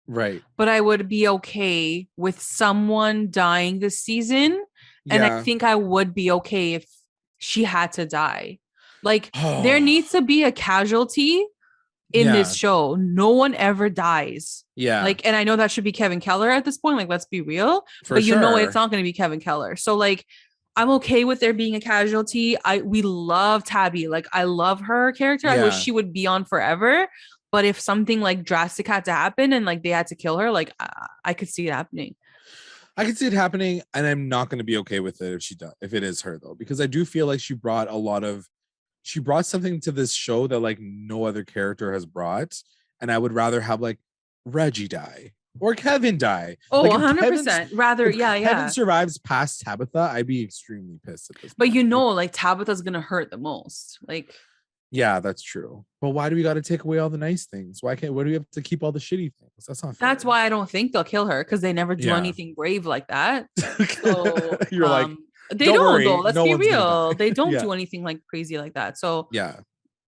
Speaker 1: Right.
Speaker 2: But I would be okay with someone dying this season. And I think I would be okay if she had to die. Like, there needs to be a casualty in this show. No one ever dies.
Speaker 1: Yeah.
Speaker 2: Like, and I know that should be Kevin Keller at this point. Like, let's be real. But you know it's not going to be Kevin Keller. So like, I'm okay with there being a casualty. We love Tabby. Like, I love her character. I wish she would be on forever. But if something like drastic had to happen and like they had to kill her, like I could see it happening.
Speaker 1: I could see it happening, and I'm not going to be okay with it if it is her though, because I do feel like she brought something to this show that like no other character has brought, and I would rather have like Reggie die or Kevin die.
Speaker 2: Oh, like 100%. Rather,
Speaker 1: if Kevin survives past Tabitha, I'd be extremely pissed at this.
Speaker 2: But point. You know, like Tabitha's gonna hurt the most. Like,
Speaker 1: yeah, that's true. But why do we got to take away all the nice things? Why do we have to keep all the shitty things? That's not fair.
Speaker 2: That's why I don't think they'll kill her, because they never do anything brave like that. So
Speaker 1: you're like,
Speaker 2: They
Speaker 1: Don't
Speaker 2: don't
Speaker 1: worry,
Speaker 2: though. Let's
Speaker 1: no
Speaker 2: be
Speaker 1: one's gonna
Speaker 2: real.
Speaker 1: die.
Speaker 2: They don't
Speaker 1: Yeah.
Speaker 2: do anything like crazy like that. So
Speaker 1: Yeah.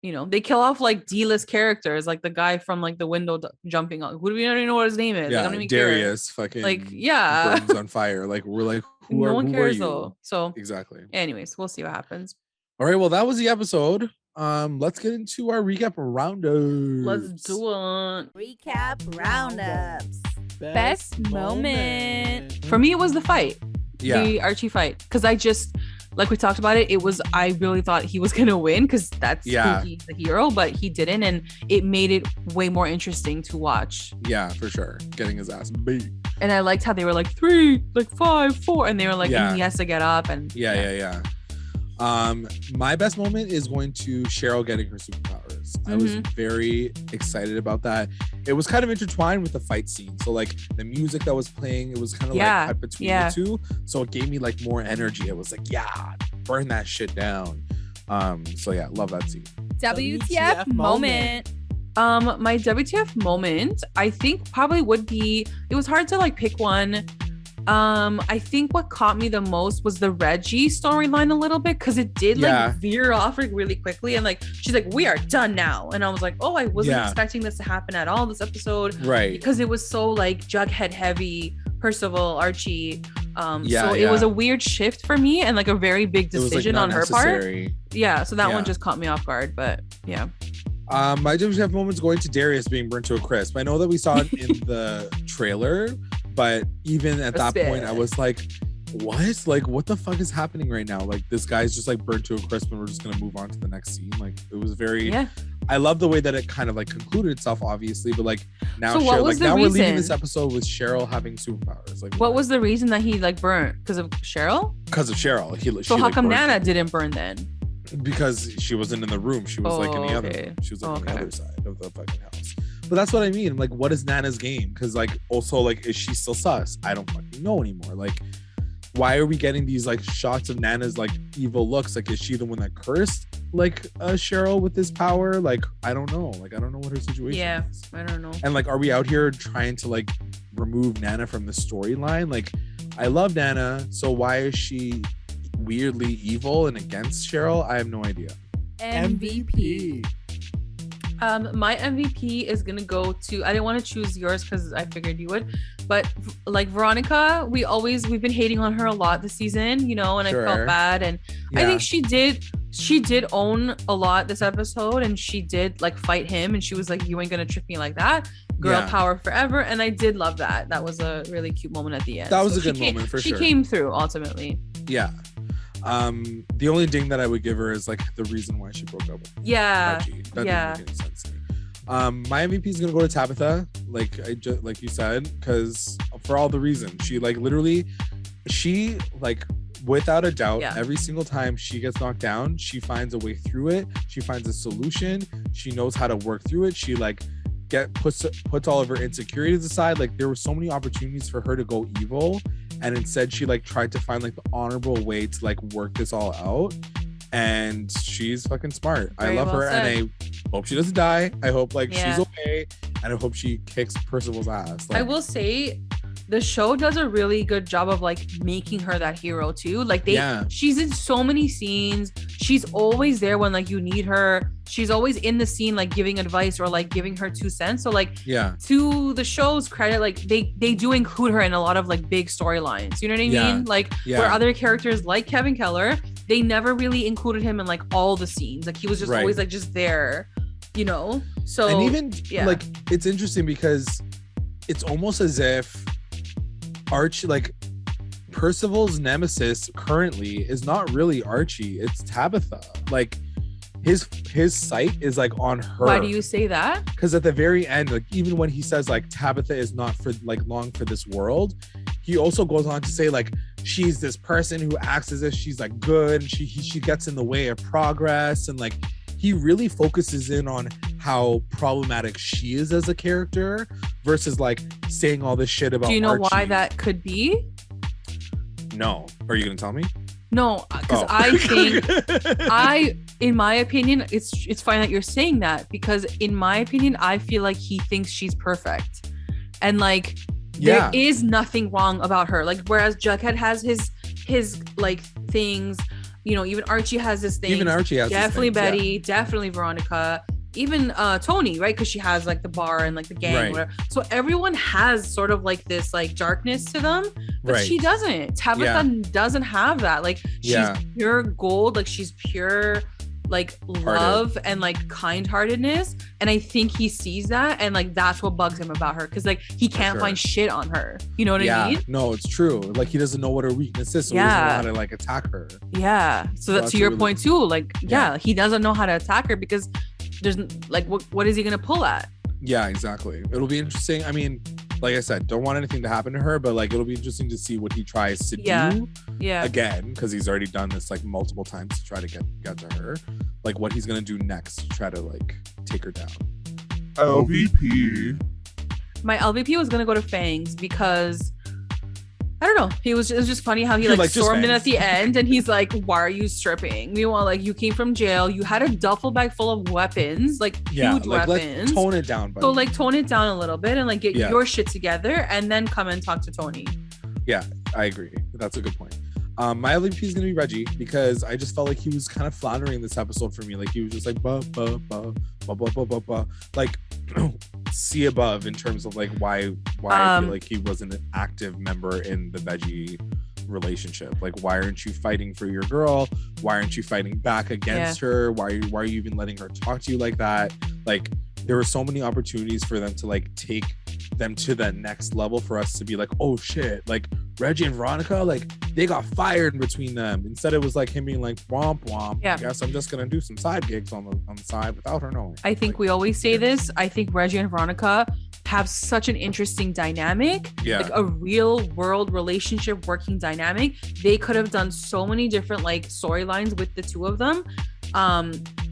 Speaker 2: they kill off like D-list characters, like the guy from like the window jumping on. Who do we don't even know what his name is? Like, I
Speaker 1: Yeah,
Speaker 2: don't even
Speaker 1: Darius
Speaker 2: care.
Speaker 1: fucking
Speaker 2: Like, yeah.
Speaker 1: burns on fire. Like we're like,
Speaker 2: No one
Speaker 1: who are
Speaker 2: cares
Speaker 1: you?
Speaker 2: though. So
Speaker 1: Exactly.
Speaker 2: anyways, we'll see what happens.
Speaker 1: All right, well, that was the episode. Let's get into our recap roundups.
Speaker 2: Let's do it.
Speaker 3: Recap roundups.
Speaker 2: Best moment. For me, it was the fight.
Speaker 1: Yeah.
Speaker 2: The Archie fight. Because I just, like we talked about it, I really thought he was going to win because that's who he's the hero, but he didn't. And it made it way more interesting to watch.
Speaker 1: Yeah, for sure. Getting his ass beat.
Speaker 2: And I liked how they were like 3, like 5, 4. And they were like, and he has to get up. And
Speaker 1: Yeah. My best moment is going to Cheryl getting her superpowers. I was very excited about that. It was kind of intertwined with the fight scene. So like the music that was playing, it was kind of like cut between the two. So it gave me like more energy. It was like, yeah, burn that shit down. So yeah, love that scene.
Speaker 3: WTF moment.
Speaker 2: My WTF moment, I think probably would be, it was hard to like pick one. I think what caught me the most was the Reggie storyline a little bit, because it did like veer off like really quickly, and like she's like, we are done now, and I was like, oh, I wasn't expecting this to happen at all this episode,
Speaker 1: right?
Speaker 2: Because it was so like Jughead heavy, Percival, Archie. So it was a weird shift for me and like a very big decision on her part. Yeah, so that one just caught me off guard, but yeah.
Speaker 1: My WTF moment's going to Darius being burnt to a crisp. I know that we saw it in the trailer, but even at that point, I was like, what? Like, what the fuck is happening right now? Like, this guy's just like burnt to a crisp and we're just going to move on to the next scene. Like, it was very, I love the way that it kind of like concluded itself, obviously, but like now, Cheryl, like now we're leaving this episode with Cheryl having superpowers. Like,
Speaker 2: what was the reason that he like burnt? Because of Cheryl?
Speaker 1: Because of Cheryl.
Speaker 2: So how come Nana didn't burn then?
Speaker 1: Because she wasn't in the room. She was like in the other room. She was like on the other side of the fucking house. But that's what I mean. Like, what is Nana's game? Because like, also like, is she still sus? I don't fucking know anymore. Like, why are we getting these like shots of Nana's like evil looks? Like, is she the one that cursed like Cheryl with this power? Like, I don't know. Like, I don't know what her situation is.
Speaker 2: I don't know.
Speaker 1: And like, are we out here trying to like remove Nana from the storyline? Like, I love Nana, so why is she weirdly evil and against Cheryl? I have no idea.
Speaker 3: MVP.
Speaker 2: My MVP is gonna go to, I didn't want to choose yours because I figured you would, but like Veronica, we've been hating on her a lot this season, you know, and I felt bad, and I think she did own a lot this episode, and she did like fight him, and she was like, you ain't gonna trick me like that, girl power forever. And I did love that was a really cute moment at the end.
Speaker 1: That was a good moment for sure.
Speaker 2: She came through ultimately.
Speaker 1: The only ding that I would give her is like the reason why she broke up with Reggie. That didn't make any sense to me. My MVP is gonna go to Tabitha, like you said, because for all the reasons. She like literally, she like without a doubt, every single time she gets knocked down, she finds a way through it. She finds a solution. She knows how to work through it. She like puts all of her insecurities aside. Like, there were so many opportunities for her to go evil, and instead she like tried to find like the honorable way to like work this all out. And she's fucking smart. I love her, and I hope she doesn't die. I hope like she's okay, and I hope she kicks Percival's ass. Like,
Speaker 2: I will say the show does a really good job of like making her that hero too. Like she's in so many scenes. She's always there when like you need her. She's always in the scene, like giving advice or like giving her 2 cents. So like, to the show's credit, like they do include her in a lot of like big storylines. You know what I mean? Like where other characters like Kevin Keller, they never really included him in like all the scenes. Like he was just always like just there, you know? So,
Speaker 1: and even like, it's interesting because it's almost as if Archie, like Percival's nemesis currently is not really Archie, it's Tabitha. Like his sight is like on her.
Speaker 2: Why do you say that?
Speaker 1: Because at the very end, like even when he says like Tabitha is not for like long for this world, he also goes on to say like she's this person who acts as if she's like good, and she gets in the way of progress, and like he really focuses in on how problematic she is as a character versus like saying all this shit about.
Speaker 2: Do you know
Speaker 1: Archie.
Speaker 2: why that could be?
Speaker 1: No. Are you gonna tell me?
Speaker 2: No, because I think in my opinion, it's fine that you're saying that, because in my opinion, I feel like he thinks she's perfect, and like there is nothing wrong about her. Like whereas Jughead has his like things. You know, even Archie has this thing.
Speaker 1: Even Archie has
Speaker 2: definitely
Speaker 1: this thing,
Speaker 2: Betty, definitely Veronica, even CHONI, right? Because she has like the bar and like the gang,
Speaker 1: Right.
Speaker 2: whatever. So everyone has sort of like this like darkness to them, but
Speaker 1: Right.
Speaker 2: she doesn't. Tabitha doesn't have that. Like she's pure gold. Like she's pure like love and like kind-heartedness, and I think he sees that, and like that's what bugs him about her, because like he can't find shit on her, you know what I mean?
Speaker 1: No, it's true. Like he doesn't know what her weakness is, so he doesn't know how to like attack her.
Speaker 2: So that's to your point too, like he doesn't know how to attack her because there's like what is he gonna pull at?
Speaker 1: Yeah, exactly. It'll be interesting. I mean, like I said, don't want anything to happen to her, but like it'll be interesting to see what he tries to do again, because he's already done this like multiple times to try to get to her. Like what he's gonna do next to try to like take her down. LVP.
Speaker 2: My LVP was gonna go to Fangs because I don't know. It was just funny how he like stormed in at the end, and he's like, "Why are you stripping?" Meanwhile, like you came from jail, you had a duffel bag full of weapons, like huge weapons.
Speaker 1: Let's tone it down, buddy.
Speaker 2: So like tone it down a little bit and like get your shit together, and then come and talk to Tony.
Speaker 1: Yeah, I agree. That's a good point. My LVP is gonna be Reggie, because I just felt like he was kind of floundering this episode for me. Like he was just like like see above in terms of like why I feel like he wasn't an active member in the veggie relationship. Like, why aren't you fighting for your girl? Why aren't you fighting back against her? Why are you even letting her talk to you like that? Like, there were so many opportunities for them to like take them to the next level, for us to be like, oh shit, like Reggie and Veronica, like they got fired between them. Instead, it was like him being like, womp womp. I guess I'm just gonna do some side gigs on the side without her knowing.
Speaker 2: I think we always say this. I think Reggie and Veronica have such an interesting dynamic, like a real world relationship working dynamic. They could have done so many different like storylines with the two of them.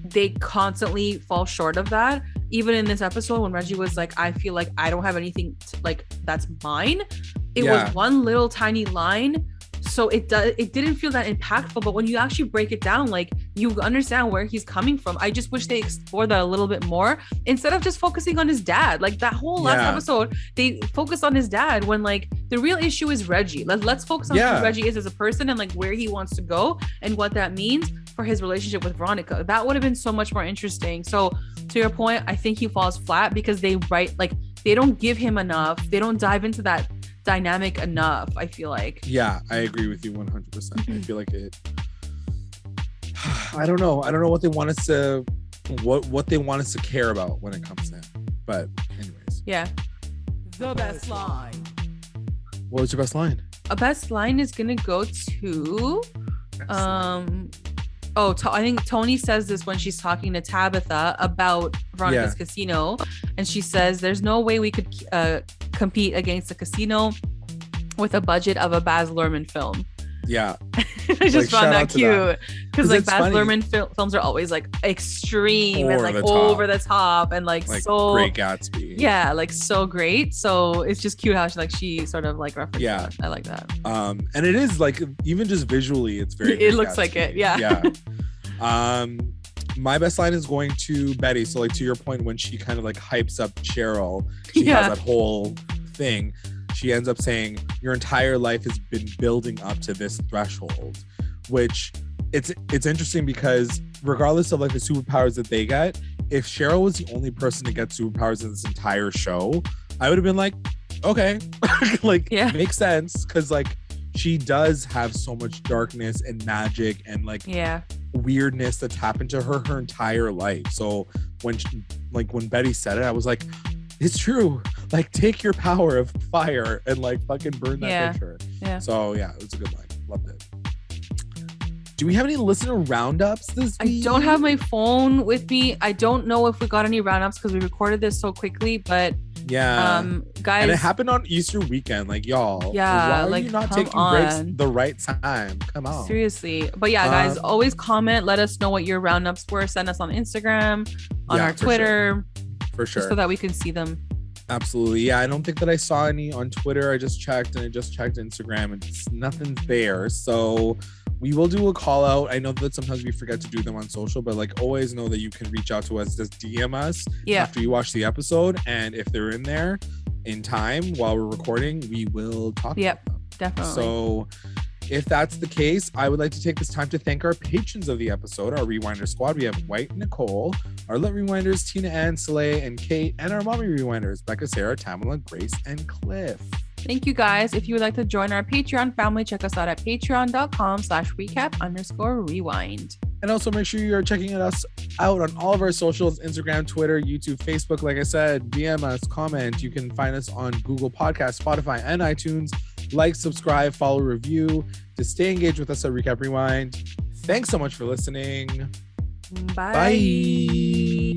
Speaker 2: They constantly fall short of that. Even in this episode, when Reggie was like, I feel like I don't have anything like that's mine. It was one little tiny line. So it didn't feel that impactful, but when you actually break it down, like you understand where he's coming from. I just wish they explored that a little bit more instead of just focusing on his dad. Like that whole last episode, they focused on his dad when like the real issue is Reggie. Let's focus on who Reggie is as a person and like where he wants to go and what that means for his relationship with Veronica. That would have been so much more interesting. So to your point, I think he falls flat because they don't give him enough. They don't dive into that dynamic enough, I feel like.
Speaker 1: Yeah, I agree with you 100%. I feel like it I don't know what they want us to what they want us to care about when it comes to him. But anyways.
Speaker 2: Yeah.
Speaker 3: The best line.
Speaker 1: What was your best line?
Speaker 2: A best line is gonna go to I think Tony says this when she's talking to Tabitha about Veronica's casino, and she says there's no way we could compete against a casino with a budget of a Baz Luhrmann film.
Speaker 1: Yeah.
Speaker 2: I just found that cute because like Baz Luhrmann films are always like extreme and like over the top and like so
Speaker 1: Great Gatsby.
Speaker 2: Yeah, like so great. So it's just cute how she sort of like references that. I like that.
Speaker 1: And it is like, even just visually, it's very
Speaker 2: it looks Gatsby. Like it. Yeah.
Speaker 1: My best line is going to Betty. So like to your point, when she kind of like hypes up Cheryl, she has that whole thing. She ends up saying, your entire life has been building up to this threshold, which it's interesting because regardless of like the superpowers that they get, if Cheryl was the only person to get superpowers in this entire show, I would have been like, okay, like makes sense. Cause like she does have so much darkness and magic and like weirdness that's happened to her entire life. So when Betty said it, I was like, it's true. Like, take your power of fire and like fucking burn that picture. Yeah. So yeah, it was a good line. Loved it. Do we have any listener roundups this week?
Speaker 2: I don't have my phone with me. I don't know if we got any roundups because we recorded this so quickly, but guys,
Speaker 1: and it happened on Easter weekend. Like, y'all, why are you not taking breaks the right time? Come on,
Speaker 2: seriously. But yeah, guys, always comment. Let us know what your roundups were. Send us on Instagram, on our Twitter.
Speaker 1: For sure.
Speaker 2: So that we can see them.
Speaker 1: Absolutely. Yeah, I don't think that I saw any on Twitter. I just checked Instagram and nothing's there. So we will do a call out. I know that sometimes we forget to do them on social, but like always know that you can reach out to us, just DM us after you watch the episode. And if they're in there in time while we're recording, we will talk about them.
Speaker 2: Definitely.
Speaker 1: So If that's the case, I would like to take this time to thank our patrons of the episode, our Rewinder squad. We have White Nicole, our Lit Rewinders, Tina Ann, Soleil, and Kate, and our Mommy Rewinders, Becca, Sarah, Tamala, Grace, and Cliff.
Speaker 2: Thank you guys. If you would like to join our Patreon family, check us out at patreon.com/recap_rewind.
Speaker 1: And also make sure you're checking us out on all of our socials, Instagram, Twitter, YouTube, Facebook. Like I said, DM us, comment. You can find us on Google Podcasts, Spotify, and iTunes. Like, subscribe, follow, review to stay engaged with us at Recap Rewind. Thanks so much for listening.
Speaker 2: Bye.